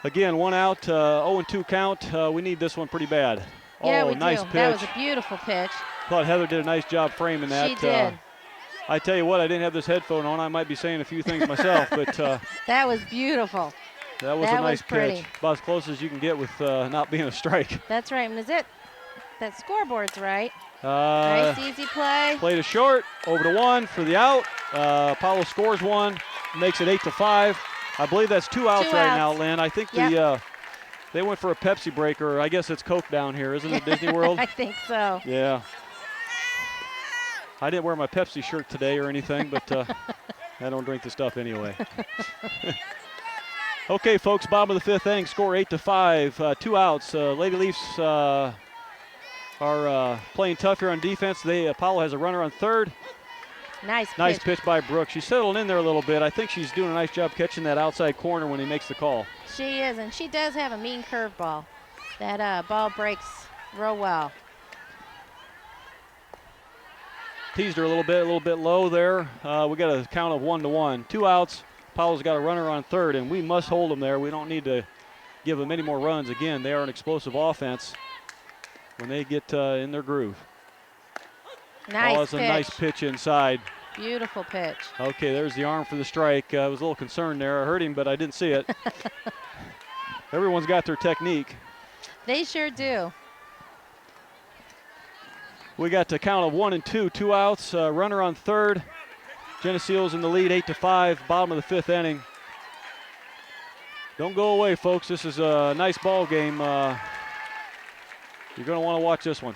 Again, 1 out, 0-2 count. We need this one pretty bad. Yeah, we nice do. pitch. That was a beautiful pitch. Thought Heather did a nice job framing that. She did. I tell you what, I didn't have this headphone on. I might be saying a few things myself, but that was beautiful. That was a nice pitch. About as close as you can get with not being a strike. That's right. And is it? That scoreboard's right. Nice, easy play. Play to short, over to 1 for the out. Apollo scores 1, makes it 8-5. I believe that's 2 outs right now, Lynn. I think they went for a Pepsi break, or I guess it's Coke down here, isn't it, Disney World? I think so. Yeah. I didn't wear my Pepsi shirt today or anything, but I don't drink the stuff anyway. Okay, folks, bottom of the 5th inning, score 8-5, 2 outs. Lady Leafs are playing tough here on defense. Apollo has a runner on third. Nice pitch by Brooke. She's settled in there a little bit. I think she's doing a nice job catching that outside corner when he makes the call. She is, and she does have a mean curveball. That ball breaks real well. Teased her a little bit low there. We got a count of 1-1. 2 outs. Apollo's got a runner on third, and we must hold them there. We don't need to give them any more runs. Again, they are an explosive offense when they get in their groove. Nice that's pitch. A nice pitch inside. Beautiful pitch. Okay, there's the arm for the strike. I was a little concerned there. I heard him, but I didn't see it. Everyone's got their technique. They sure do. We got the count of 1 and 2, 2 outs, runner on third. Geneseo's in the lead, 8-5, bottom of the 5th inning. Don't go away, folks. This is a nice ball game. You're going to want to watch this one.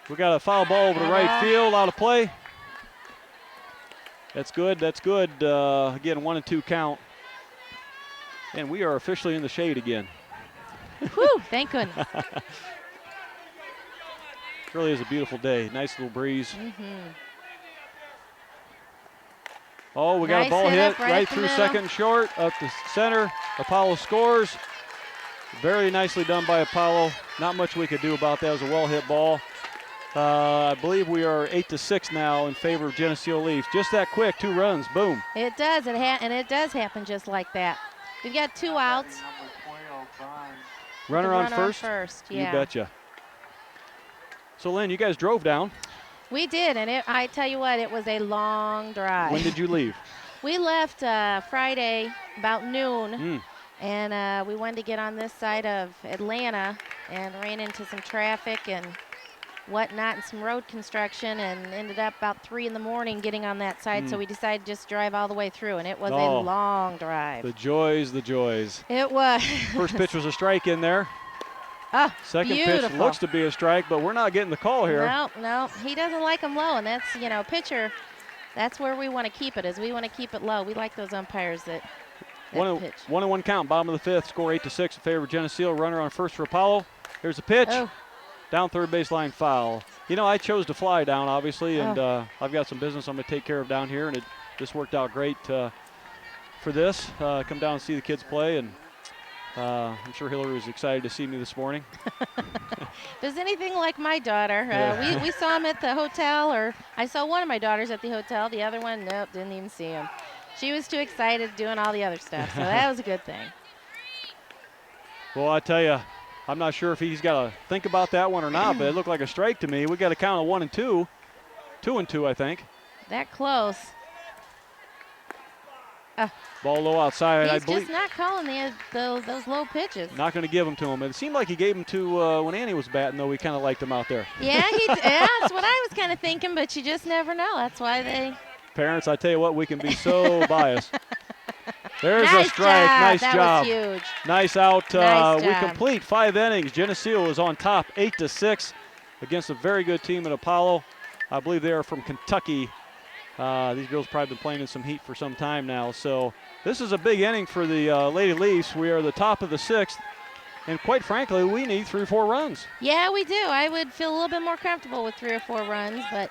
We got a foul ball over to right field, out of play. That's good. Again, 1 and 2 count. And we are officially in the shade again. Whew, thank goodness. Really is a beautiful day. Nice little breeze. Oh, we got a ball hit right through second short, up to center. Apollo scores. Very nicely done by Apollo. Not much we could do about that. It was a well-hit ball. I believe we are 8-6 now in favor of Geneseo Leafs. Just that quick, 2 runs, boom. It does, and it does happen just like that. We've got 2 outs. Runner on first? Yeah. You betcha. So, Lynn, you guys drove down. We did, and I tell you what, it was a long drive. When did you leave? We left Friday about noon, and we wanted to get on this side of Atlanta and ran into some traffic and whatnot and some road construction and ended up about 3 in the morning getting on that side, so we decided to just drive all the way through, and it was a long drive. The joys. It was. First pitch was a strike in there. Oh, Second beautiful. pitch looks to be a strike, but we're not getting the call here. No, he doesn't like them low, and that's, pitcher, that's where we want to keep it, is we want to keep it low. We like those umpires that pitch. 1-1 count, bottom of the 5th, score 8-6 in favor of Geneseo. Runner on first for Apollo. Here's the pitch. Oh. Down third baseline, foul. I chose to fly down, obviously, and I've got some business I'm going to take care of down here, and this worked out great for this. Come down and see the kids play, and I'm sure Hillary was excited to see me this morning. If there's anything like my daughter, we saw him at the hotel, or I saw one of my daughters at the hotel. The other one, nope, didn't even see him. She was too excited doing all the other stuff, so that was a good thing. Well, I tell you, I'm not sure if he's got to think about that one or not, but it looked like a strike to me. We got a count of 1 and 2. 2 and 2, I think. That close. Ball low outside, I He's believe. just not calling those low pitches. Not going to give them to him. It seemed like he gave them to when Annie was batting, though. We kind of liked him out there. Yeah, that's what I was kind of thinking, but you just never know. That's why they. Parents, I tell you what, we can be so biased. There's Nice a strike. job. Nice that job. Was huge. Nice out. Nice We job. complete 5 innings. Geneseo is on top, 8-6, against a very good team at Apollo. I believe they are from Kentucky. These girls probably been playing in some heat for some time now. So this is a big inning for the Lady Leafs. We are the top of the 6th, and quite frankly, we need 3 or 4 runs. Yeah, we do. I would feel a little bit more comfortable with 3 or 4 runs, but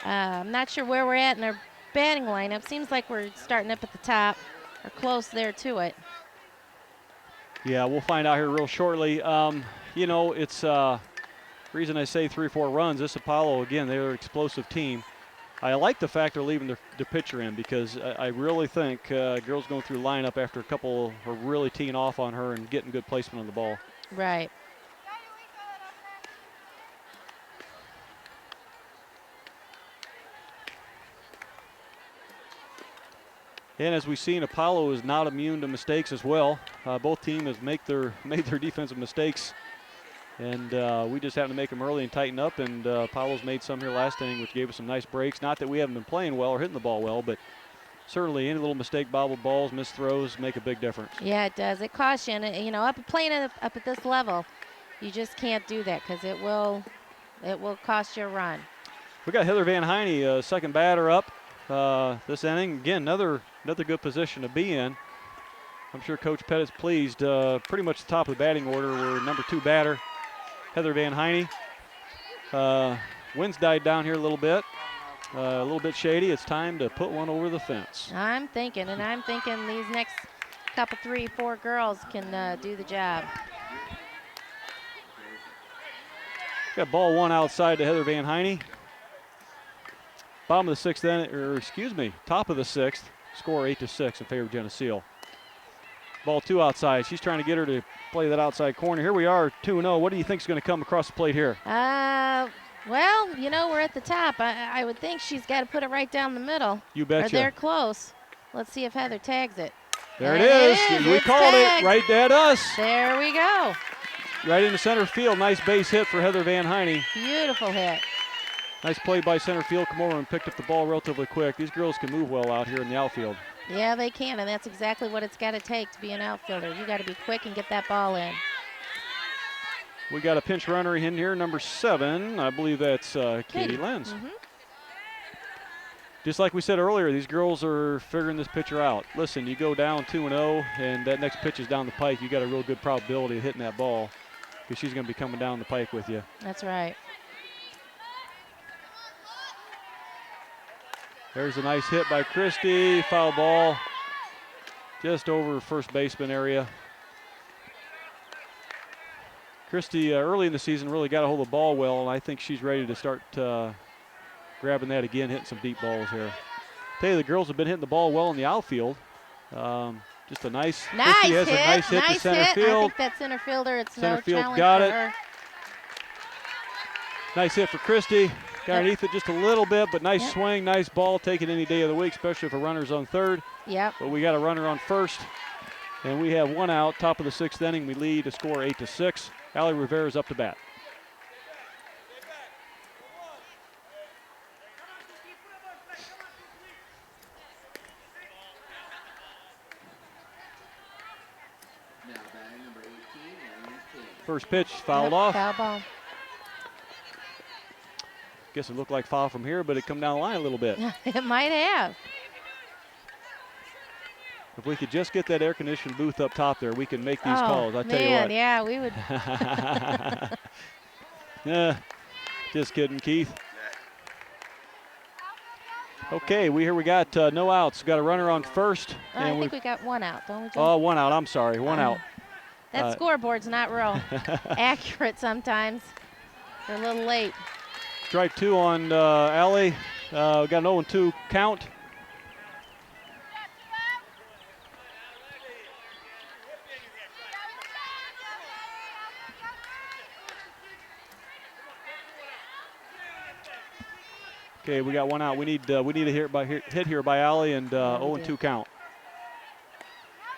I'm not sure where we're at in our batting lineup. Seems like we're starting up at the top, or close there to it. Yeah, we'll find out here real shortly. It's reason I say 3 or 4 runs. This Apollo, again, they're an explosive team. I like the fact they're leaving the pitcher in, because I really think girls going through lineup after a couple are really teeing off on her and getting good placement on the ball. Right. And as we've seen, Apollo is not immune to mistakes as well. Both teams have made their defensive mistakes, and we just happened to make them early and tighten up, and Apollo's made some here last inning, which gave us some nice breaks. Not that we haven't been playing well or hitting the ball well, but certainly any little mistake, bobbled balls, missed throws make a big difference. Yeah, it does. It costs you, and playing up at this level, you just can't do that, because it will cost you a run. We got Heather Van Heine, second batter up this inning. Again, another good position to be in. I'm sure Coach Pettit's pleased. Pretty much the top of the batting order. We're number 2 batter, Heather Van Heine. Wind's died down here a little bit shady. It's time to put one over the fence. I'm thinking these next couple, 3, 4 girls can do the job. Got ball 1 outside to Heather Van Heine. Bottom of the 6th, top of the 6th. Score 8-6 in favor of Geneseo. Ball 2 outside. She's trying to get her to play that outside corner. Here we are, 2-0. What do you think is going to come across the plate here? Well, you know, we're at the top. I would think she's got to put it right down the middle. You betcha. Or they're close. Let's see if Heather tags it. There it is. We It's called tagged. it right at us. There we go. Right into center field. Nice base hit for Heather Van Heine. Beautiful hit. Nice play by center field. Come over and picked up the ball relatively quick. These girls can move well out here in the outfield. Yeah, they can, and that's exactly what it's got to take to be an outfielder. You got to be quick and get that ball in. We got a pinch runner in here, number 7. I believe that's Katie Lenz. Just like we said earlier, these girls are figuring this pitcher out. Listen, you go down 2-0, and that next pitch is down the pike. You got a real good probability of hitting that ball because she's going to be coming down the pike with you. That's right. There's a nice hit by Christie. Foul ball just over first baseman area. Christie early in the season really got a hold of the ball well, and I think she's ready to start grabbing that again, hitting some deep balls here. Tell you, the girls have been hitting the ball well in the outfield. Just a nice hit. Has a nice hit to center I field. think that center fielder, it's Center no field challenge got for it. her. Nice hit for Christie. Got underneath it just a little bit, but nice swing, nice ball. Take it any day of the week, especially if a runner's on third. Yep. But we got a runner on first, and we have 1 out. Top of the 6th inning, we lead a score 8-6. Allie Rivera's up to bat. Now batting number 18, Aaron King. First pitch fouled Yep, off. Foul ball. Guess it looked like foul from here, but it come down the line a little bit. It might have. If we could just get that air-conditioned booth up top there, we can make these Oh, calls. I tell you man, what. yeah, we would. Yeah, just kidding, Keith. Okay, we got no outs. Got a runner on first. I think we got 1 out, don't we, Joe? Oh, 1 out. I'm sorry, 1 out. That scoreboard's not real accurate sometimes. They're a little late. Strike 2 on Allie. We got an 0-2 count. Okay, we got 1 out. We need a hit here by Allie, and 0-2 count.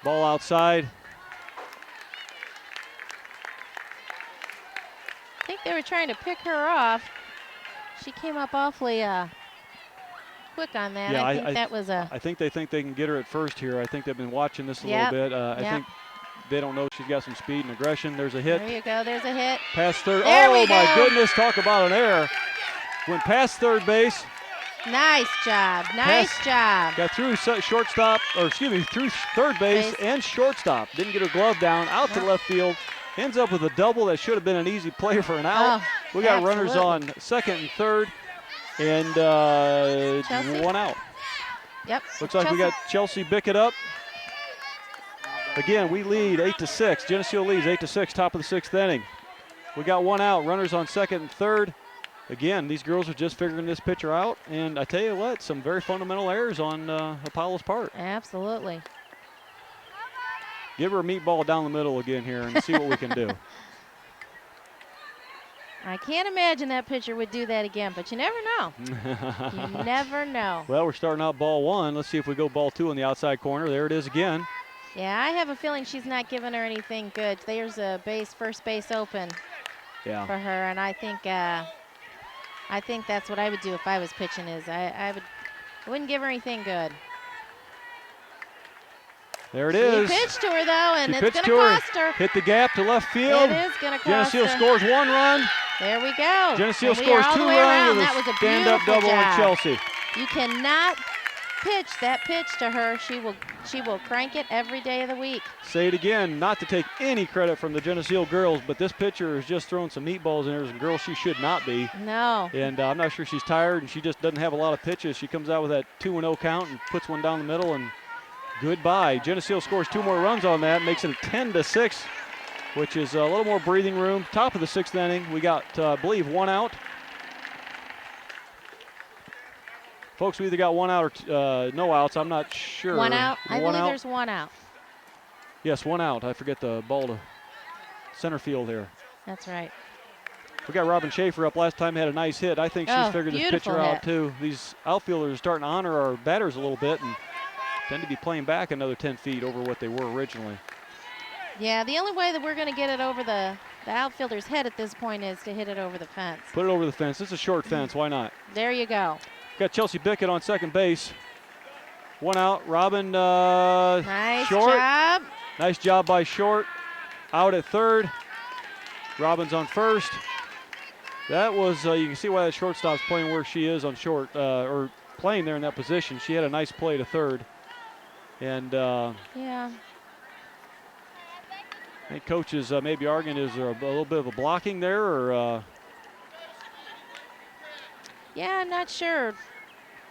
Ball outside. I think they were trying to pick her off. She came up awfully quick on that. Yeah, I think that was a. I think they can get her at first here. I think they've been watching this a little bit. I think they don't know she's got some speed and aggression. There's a hit. There you go. There's a hit. Past third. There oh, we my go. goodness. Talk about an error. Went past third base. Nice job. Nice job. Got through shortstop, or excuse me, through third base and shortstop. Didn't get her glove down. Out to left field. Ends up with a double that should have been an easy play for an out. We got runners on second and third, and 1 out. Yep. Looks like we got Chelsea Bickett up. Again, we lead 8-6. Geneseo leads 8-6, top of the 6th inning. We got 1 out. Runners on second and third. Again, these girls are just figuring this pitcher out, and I tell you what, some very fundamental errors on Apollo's part. Absolutely. Give her a meatball down the middle again here and see what we can do. I can't imagine that pitcher would do that again, but you never know. You never know. Well, we're starting out ball 1. Let's see if we go ball 2 on the outside corner. There it is again. Yeah, I have a feeling she's not giving her anything good. There's a first base open for her, and I think that's what I would do if I was pitching. I wouldn't give her anything good. There it is. She pitched to her though, and She it's going pitched to to her. cost her. Hit the gap to left field. It is going to cost Geneseo her. scores 1 run. There we go. Geneseo And we scores are all 2 the way runs around. with That was a a stand-up beautiful double on job. Chelsea. You cannot pitch that pitch to her. She will She will crank it every day of the week. Say it again, not to take any credit from the Geneseo girls, but this pitcher is just throwing some meatballs in there. Some girls she should not be. No. And I'm not sure she's tired, and she just doesn't have a lot of pitches. She comes out with that 2-0 count and puts one down the middle, and goodbye. Geneseo scores 2 more runs on that, makes it a 10-6, which is a little more breathing room. Top of the 6th inning, we got, I believe, 1 out. Folks, we either got 1 out or no outs. I'm not sure. 1 out? I believe out. there's 1 out. Yes, 1 out. I forget the ball to center field here. That's right. We got Robin Schaefer up last time, had a nice hit. I think she's figured this pitcher out too. These outfielders are starting to honor our batters a little bit and tend to be playing back another 10 feet over what they were originally. Yeah, the only way that we're going to get it over the outfielder's head at this point is to hit it over the fence. Put it over the fence. It's a short fence. Why not? There you go. Got Chelsea Bickett on second base. 1 out. Robin nice Short. Job. Nice job by Short. Out at third. Robin's on first. That was, you can see why that shortstop's playing where she is on short, or playing there in that position. She had a nice play to third. And yeah. I think coach is maybe arguing, is there a little bit of a blocking there, or? Yeah, I'm not sure.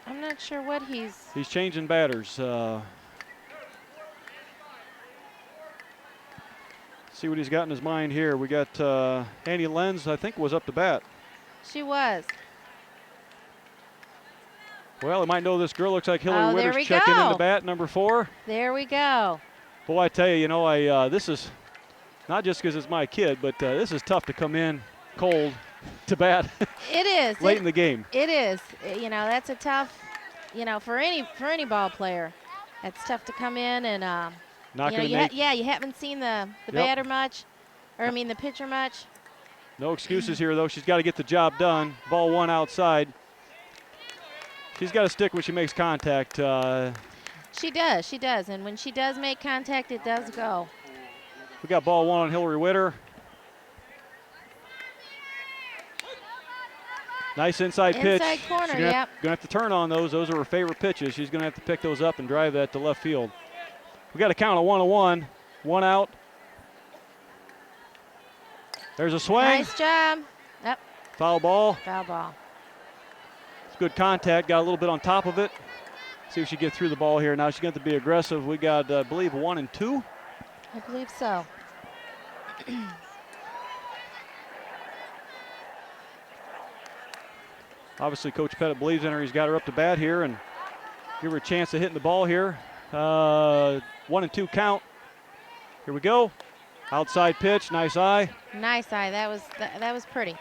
I'm not sure what he's changing batters. See what he's got in his mind here. We got Annie Lenz, I think, was up to bat. She was. Well, I might know this girl. Looks like Hillary there Witters we checking go. into bat, number 4. There we go. Boy, I tell you, this is not just because it's my kid, but this is tough to come in cold to bat. It is. Late in the game. It is. That's a tough, for any ball player. It's tough to come in and Not going to make. you haven't seen the batter much, or I mean the pitcher much. No excuses here, though. She's got to get the job done. Ball 1 outside. She's got to stick when she makes contact. She does. And when she does make contact, it does go. We got ball 1 on Hillary Witter. Nice inside pitch. Inside corner, She's gonna have to turn on those. Those are her favorite pitches. She's going to have to pick those up and drive that to left field. We got a count of 1-1. 1 out. There's a swing. Nice job. Yep. Foul ball. Foul ball. It's good contact. Got a little bit on top of it. See if she gets through the ball here. Now she's going to be aggressive. We got, I believe, 1 and 2. I believe so. Obviously, Coach Pettit believes in her. He's got her up to bat here and give her a chance of hitting the ball here. 1 and 2 count. Here we go. Outside pitch. Nice eye. Nice eye. That was pretty.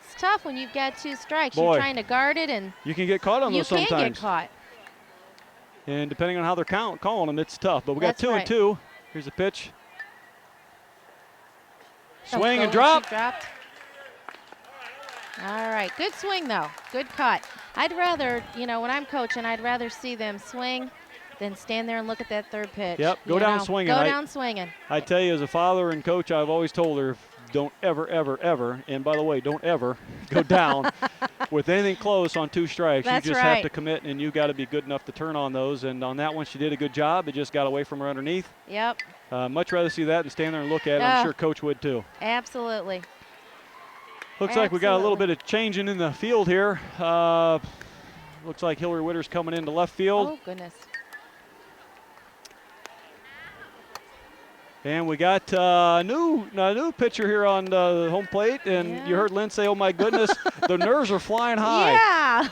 It's tough when you've got 2 strikes. Boy, you're trying to guard it, and you can get caught on those sometimes. You can get caught. And depending on how they're calling them, it's tough. But we got 2 and 2. Here's the pitch. Swing and drop. Dropped. All right, good swing though. Good cut. I'd rather, when I'm coaching, I'd rather see them swing than stand there and look at that third pitch. Yep, go down swinging. Go down swinging. I tell you, as a father and coach, I've always told her, don't ever, ever, ever, and by the way, don't ever go down with anything close on 2 strikes. That's you just right. have to commit, and you got to be good enough to turn on those. And on that one, she did a good job. It just got away from her underneath. Yep. Much rather see that than stand there and look at it. I'm sure Coach would too. Absolutely. Looks like we got a little bit of changing in the field here. Looks like Hillary Witter's coming into left field. Oh, goodness. And we got a new pitcher here on the home plate. And you heard Lynn say, oh, my goodness, the nerves are flying high. Yeah.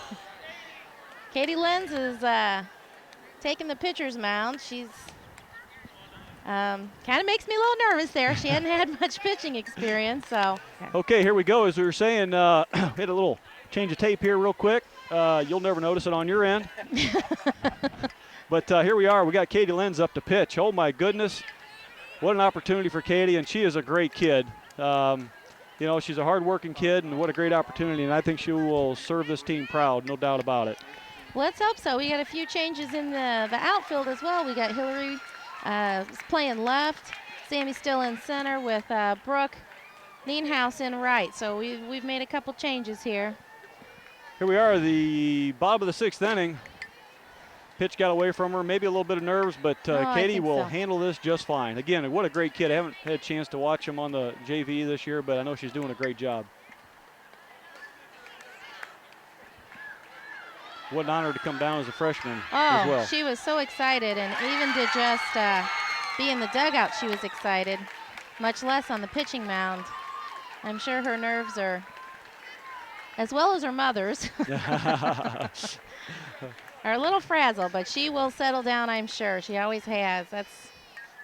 Katie Lenz is taking the pitcher's mound. She's kind of makes me a little nervous there. She hadn't had much pitching experience, so. Okay, here we go. As we were saying, hit a little change of tape here real quick. You'll never notice it on your end. But here we are. We got Katie Lenz up to pitch. Oh, my goodness. What an opportunity for Katie, and she is a great kid. She's a hard-working kid, and what a great opportunity, and I think she will serve this team proud, no doubt about it. Let's hope so. We got a few changes in the outfield as well. We got Hillary playing left, Sammy still in center with Brooke Nienhaus in right. So we've made a couple changes here. Here we are, the bottom of the 6th inning. pitch got away from her, maybe a little bit of nerves, but I Katie think will so. handle this just fine. Again, what a great kid. I haven't had a chance to watch him on the JV this year, but I know she's doing a great job. What an honor to come down as a freshman as well. She was so excited, and even to just be in the dugout, she was excited, much less on the pitching mound. I'm sure her nerves are, as well as her mother's, are a little frazzled, but she will settle down, I'm sure. She always has. That's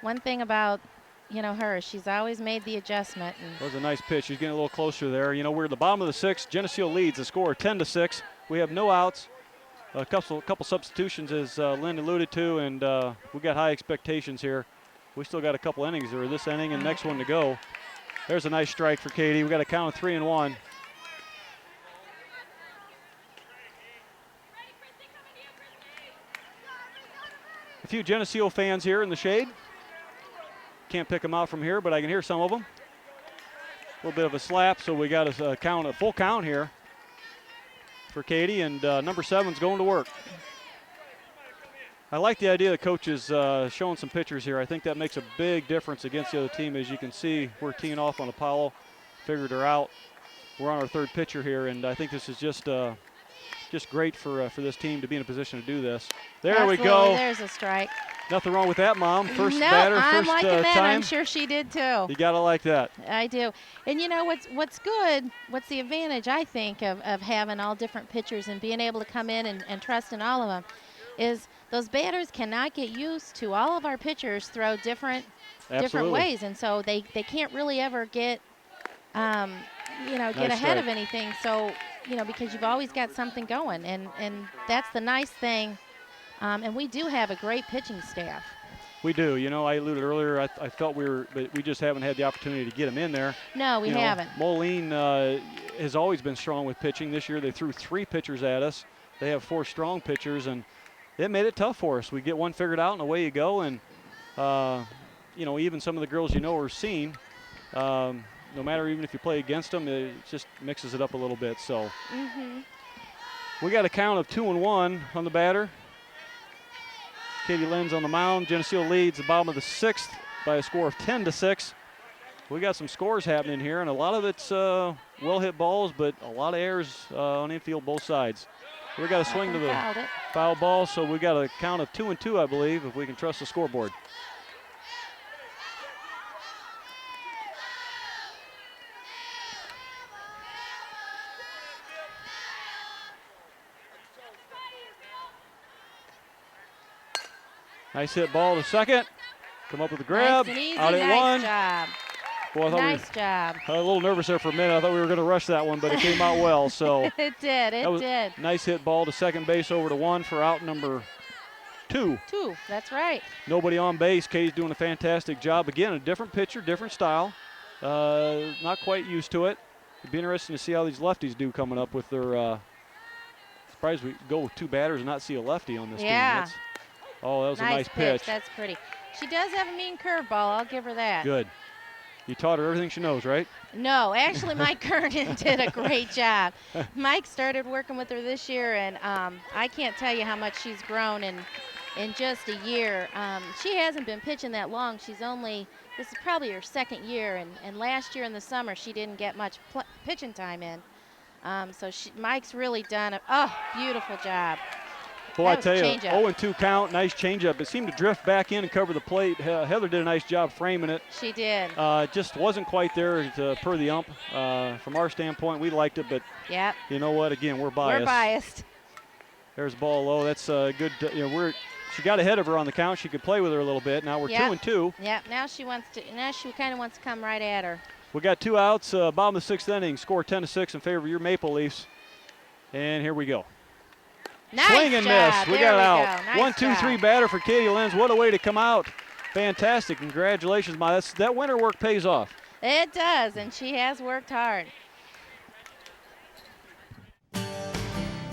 one thing about, you know, her. She's always made the adjustment. That was a nice pitch. She's getting a little closer there. You know, we're at the bottom of the 6th. Geneseo leads the score 10-6. We have no outs. A couple substitutions, as Lynn alluded to, and we got high expectations here. We still got a couple innings, or this inning and next one to go. There's a nice strike for Katie. We got a count of 3-1. A few Geneseo fans here in the shade. Can't pick them out from here, but I can hear some of them. A little bit of a slap, so we got a full count here for Katie, and number 7's going to work. I like the idea of coaches showing some pitchers here. I think that makes a big difference against the other team. As you can see, we're teeing off on Apollo, figured her out. We're on our 3rd pitcher here, and I think this is just great for this team to be in a position to do this. There Absolutely. we go. There's a strike. Nothing wrong with that, Mom. First No, batter, I'm first liking that. time. I'm sure she did too. You gotta like that. I do. And you know what's good, what's the advantage, I think, of having all different pitchers and being able to come in and trust in all of them, is those batters cannot get used to all of our pitchers throw different ways. And so they can't really ever get, get ahead strike. of anything. So, because you've always got something going. And that's the nice thing. And we do have a great pitching staff. We do. You know, I alluded earlier, I felt but we just haven't had the opportunity to get them in there. No, we haven't. Moline has always been strong with pitching. This year they threw 3 pitchers at us. They have 4 strong pitchers, and it made it tough for us. We get one figured out, and away you go. And, even some of the girls are seen, no matter even if you play against them, it just mixes it up a little bit. So we got a count of 2-1 on the batter. Katie Lynn's on the mound. Geneseo leads the bottom of the 6th by a score of 10-6. We got some scores happening here, and a lot of it's well-hit balls, but a lot of errors on infield both sides. We got a swing to the foul ball, so we got a count of 2-2, I believe, if we can trust the scoreboard. Nice hit ball to second. Come up with a grab. Nice and easy. Out at Nice 1. job. Boy, I thought Nice job. I was a little nervous there for a minute. I thought we were going to rush that one, but it came out well. So It did. It did. Nice hit ball to second base over to 1 for out number 2. 2. That's right. Nobody on base. Katie's doing a fantastic job. Again, a different pitcher, different style. Not quite used to it. It'd be interesting to see how these lefties do coming up with their. Surprised we go with 2 batters and not see a lefty on this team. That was a nice pitch. That's pretty. She does have a mean curveball. I'll give her that. Good. You taught her everything she knows, right? No, actually, Mike Kernan did a great job. Mike started working with her this year, and I can't tell you how much she's grown in just a year. She hasn't been pitching that long. This is probably her 2nd year, and last year in the summer she didn't get much pitching time in. So Mike's really done a beautiful job. Boy, I tell you, 0-2 count, nice changeup. It seemed to drift back in and cover the plate. Heather did a nice job framing it. She did. Just wasn't quite there per the ump. From our standpoint, we liked it, but you know what? Again, we're biased. We're biased. There's ball low. That's good. She got ahead of her on the count. She could play with her a little bit. Now we're 2-2. Yeah. Now she kind of wants to come right at her. We got 2 outs. Bottom of the 6th inning. Score 10-6 in favor of your Maple Leafs. And here we go. Nice Swing and job. miss. We there got it out. Go. Nice 1, 2, 3 job. batter for Katie Lenz. What a way to come out. Fantastic. Congratulations, Ma. That winter work pays off. It does, and she has worked hard.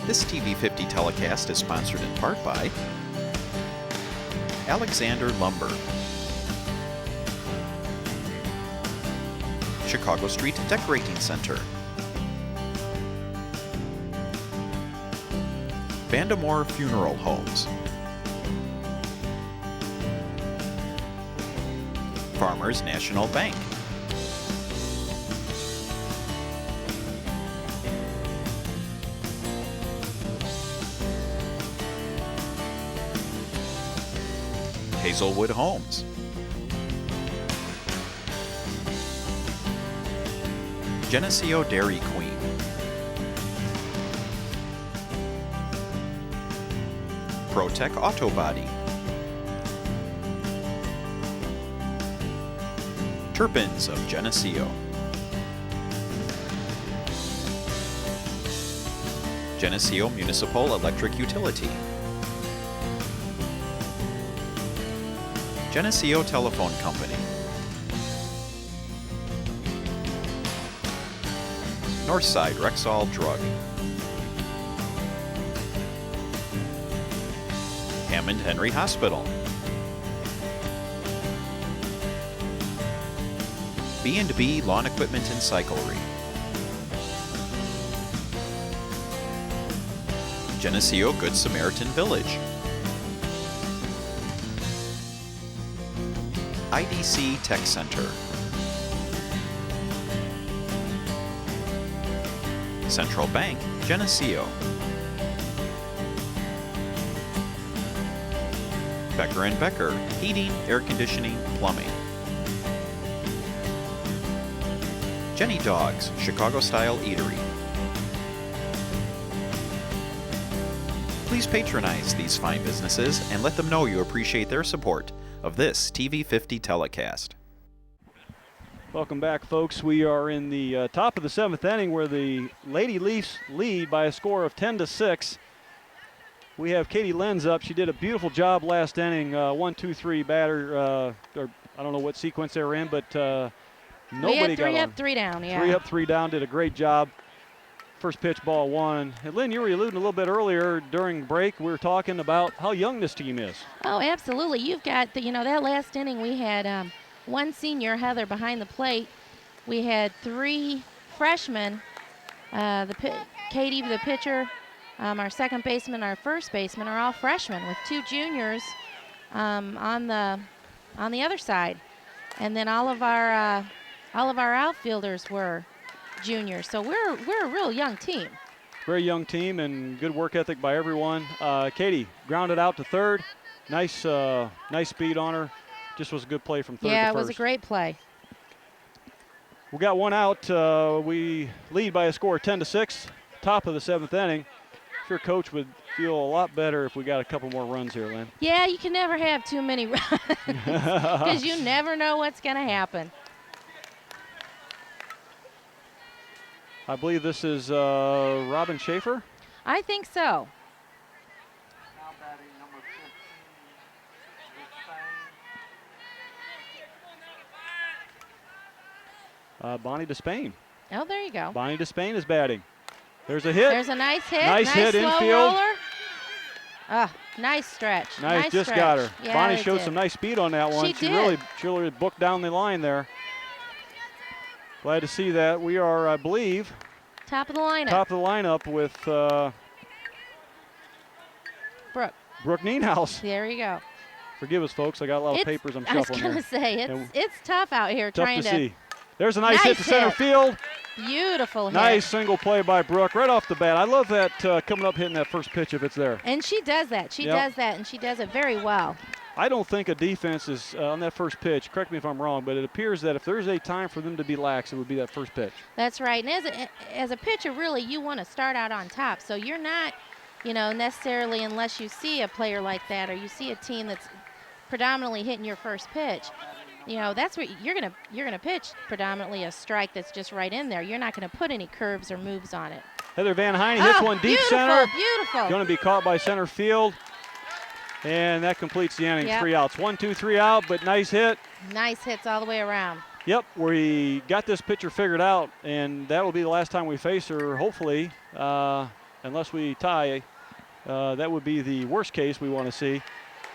This TV50 telecast is sponsored in part by Alexander Lumber, Chicago Street Decorating Center, Vandemore Funeral Homes, Farmers National Bank, Hazelwood Homes, Geneseo Dairy Queen, ProTech Auto Body, Turpins of Geneseo, Geneseo Municipal Electric Utility, Geneseo Telephone Company, Northside Rexall Drug, Hammond Henry Hospital, B&B Lawn Equipment and Cyclery, Geneseo Good Samaritan Village, IDC Tech Center, Central Bank, Geneseo, Becker & Becker, Heating, Air Conditioning, Plumbing, Jenny Dogs, Chicago-style eatery. Please patronize these fine businesses and let them know you appreciate their support of this TV50 telecast. Welcome back, folks. We are in the top of the 7th inning where the Lady Leafs lead by a score of 10-6. We have Katie Lenz up. She did a beautiful job last inning. 1-2-3 batter, or I don't know what sequence they were in, but nobody got on. 3 up, 3 down, yeah. 3 up, 3 down, did a great job. First pitch, ball 1. And Lynn, you were alluding a little bit earlier during break. We were talking about how young this team is. Oh, absolutely. You've got, that last inning we had one senior, Heather, behind the plate. We had 3 freshmen, Katie, the pitcher, our second baseman, our first baseman are all freshmen with 2 juniors on the other side. And then all of our outfielders were juniors. So we're a real young team. Very young team and good work ethic by everyone. Katie grounded out to third. Nice speed on her. Just was a good play from third to first. Yeah, it was a great play. We got 1 out. We lead by a score of 10-6. Top of the 7th inning. I'm sure Coach would feel a lot better if we got a couple more runs here, Lynn. Yeah, you can never have too many runs because you never know what's going to happen. I believe this is Robin Schaefer. I think so. Now batting number 15, Bonnie Despain. Oh, there you go. Bonnie Despain is batting. There's a hit. There's a nice hit. Nice hit slow infield. Roller. Nice stretch. Nice, just stretch. got her. Yeah, Bonnie they showed did. some nice speed on that one. She really did. booked down the line there. Glad to see that. We are, I believe, Top of the lineup. top of the lineup with Brooke Nienhaus. There you go. Forgive us, folks. I got a lot of papers I'm I was shuffling going here. to say, And it's tough out here Tough trying to see. There's a nice Nice hit to center hit. field. Beautiful hit. Nice single play by Brooke right off the bat. I love that coming up hitting that first pitch if it's there. And she does that. She Yep. does that, and she does it very well. I don't think a defense is on that first pitch. Correct me if I'm wrong, but it appears that if there's a time for them to be lax, it would be that first pitch. That's right. And as a pitcher, really, you want to start out on top. So you're not, necessarily, unless you see a player like that or you see a team that's predominantly hitting your first pitch, that's where you're gonna pitch predominantly a strike that's just right in there. You're not gonna put any curves or moves on it. Heather Van Heine hits one deep beautiful, center. Beautiful. Going to be caught by center field. And that completes the inning. Yep. 3 outs. 1, 2, 3 out, but nice hit. Nice hits all the way around. Yep, we got this pitcher figured out, and that will be the last time we face her, hopefully, unless we tie. That would be the worst case we want to see.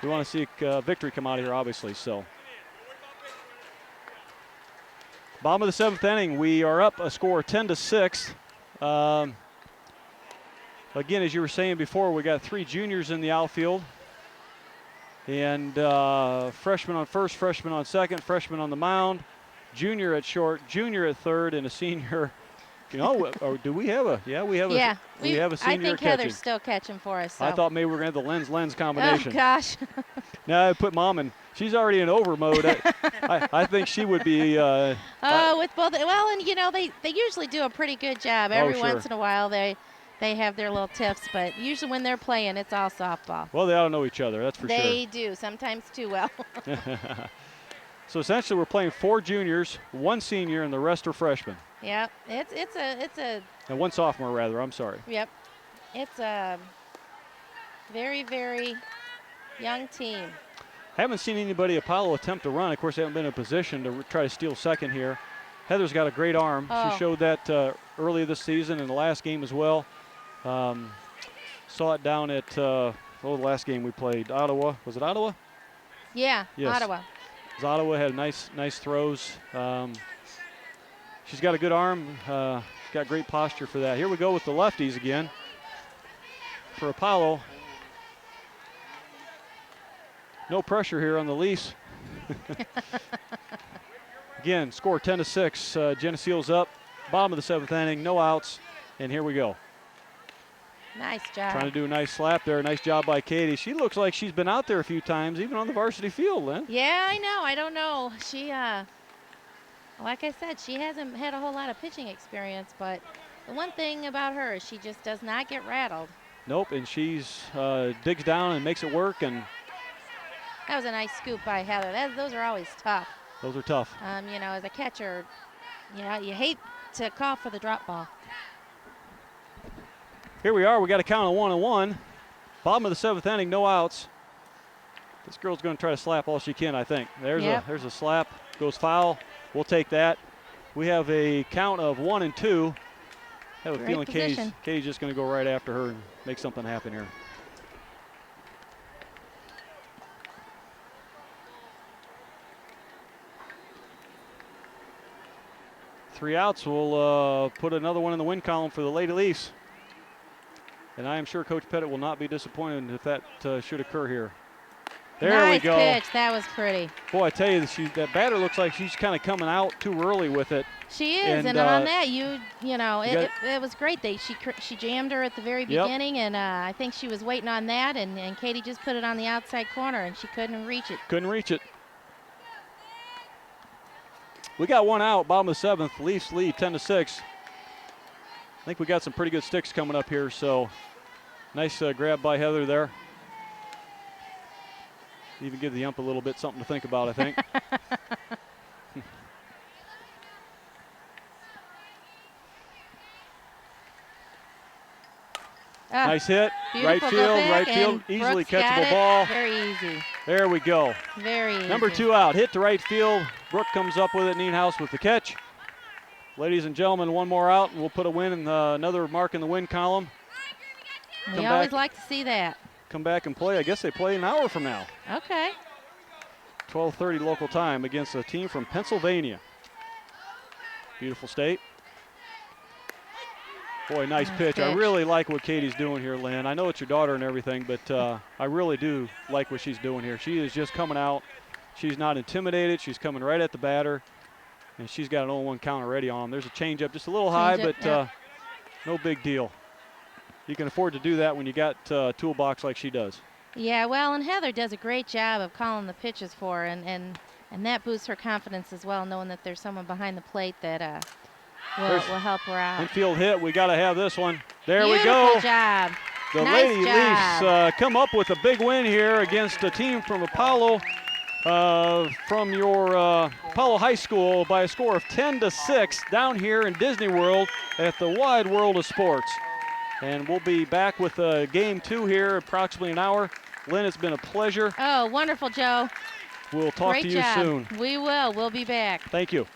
We want to see a victory come out of here, obviously. So, bottom of the 7th inning, we are up a score of 10-6. Again, as you were saying before, we got 3 juniors in the outfield. And freshman on first, freshman on second, freshman on the mound, junior at short, junior at third, and a senior. You know, or do we have a? Yeah, we have a. Yeah, we have a senior I think catching. Heather's still catching for us. So. I thought maybe we were going to have the lens combination. Oh, gosh. No, I put Mom in. She's already in over mode. I think she would be. With both. Well, and, you know, they usually do a pretty good job. Every sure. once in a while they have their little tiffs, but usually when they're playing, it's all softball. Well, they ought to know each other, that's for sure. They do, sometimes too well. So essentially we're playing 4 juniors, 1 senior, and the rest are freshmen. Yep, it's a. And 1 sophomore, rather, I'm sorry. Yep, it's a very, very young team. Haven't seen anybody Apollo attempt to run. Of course, they haven't been in a position to try to steal second here. Heather's got a great arm. Oh. She showed that early this season in the last game as well. Saw it down at the last game we played, Ottawa. Was it Ottawa? Yeah, Yes. Ottawa. Ottawa had nice throws. She's got a good arm. Got great posture for that. Here we go with the lefties again for Apollo. No pressure here on the Leafs. Again, score 10-6. Geneseo's up. Bottom of the 7th inning, no outs, and here we go. Nice job. Trying to do a nice slap there. Nice job by Katie. She looks like she's been out there a few times, even on the varsity field, Lynn. Yeah, I know. I don't know. She, like I said, she hasn't had a whole lot of pitching experience, but the one thing about her is she just does not get rattled. Nope, and she's digs down and makes it work, and that was a nice scoop by Heather. Those are always tough. those are tough. You know, as a catcher, you know, you hate to call for the drop ball. Here we are. We got a count of 1-1. Bottom of the 7th inning, no outs. This girl's going to try to slap all she can, I think. There's a slap. Goes foul. We'll take that. We have a count of 1-2. I have a feeling Katie's just going to go right after her and make something happen here. Three outs. We'll put another one in the win column for the Lady Leafs. And I am sure Coach Pettit will not be disappointed if that should occur here. There we go. Nice pitch. That was pretty. Boy, I tell you, that batter looks like she's kind of coming out too early with it. She is, and on that, you know, it was great. She jammed her at the very beginning, and I think she was waiting on that, and Katie just put it on the outside corner, and she couldn't reach it. Couldn't reach it. We got one out, bottom of the 7th. Leafs lead 10-6. I think we got some pretty good sticks coming up here, so nice grab by Heather there. Even give the ump a little bit something to think about, I think. Nice hit, right field, easily catchable ball. Very easy. There we go. Very easy. Number 2 out, hit to right field. Brooke comes up with it, Nienhuis with the catch. Ladies and gentlemen, one more out, and we'll put a win in another mark in the win column. We always like to see that. Come back and play. I guess they play an hour from now. Okay. 12:30 local time against a team from Pennsylvania. Beautiful state. Boy, nice pitch. I really like what Katie's doing here, Lynn. I know it's your daughter and everything, but I really do like what she's doing here. She is just coming out. She's not intimidated. She's coming right at the batter. And she's got an 0-1 count already on. There's a changeup just a little high, but no big deal. You can afford to do that when you got a toolbox like she does. Yeah, well, and Heather does a great job of calling the pitches for her, and that boosts her confidence as well, knowing that there's someone behind the plate that will help her out. Infield hit. We got to have this one. There Beautiful we go. Beautiful job. The nice Lady job. Leafs come up with a big win here against a team from Apollo. From your Apollo High School by a score of 10-6 down here in Disney World at the Wide World of Sports. And we'll be back with game 2 here, approximately an hour. Lynn, it's been a pleasure. Oh, wonderful, Joe. We'll talk Great to you job. soon. We will. We'll be back. Thank you.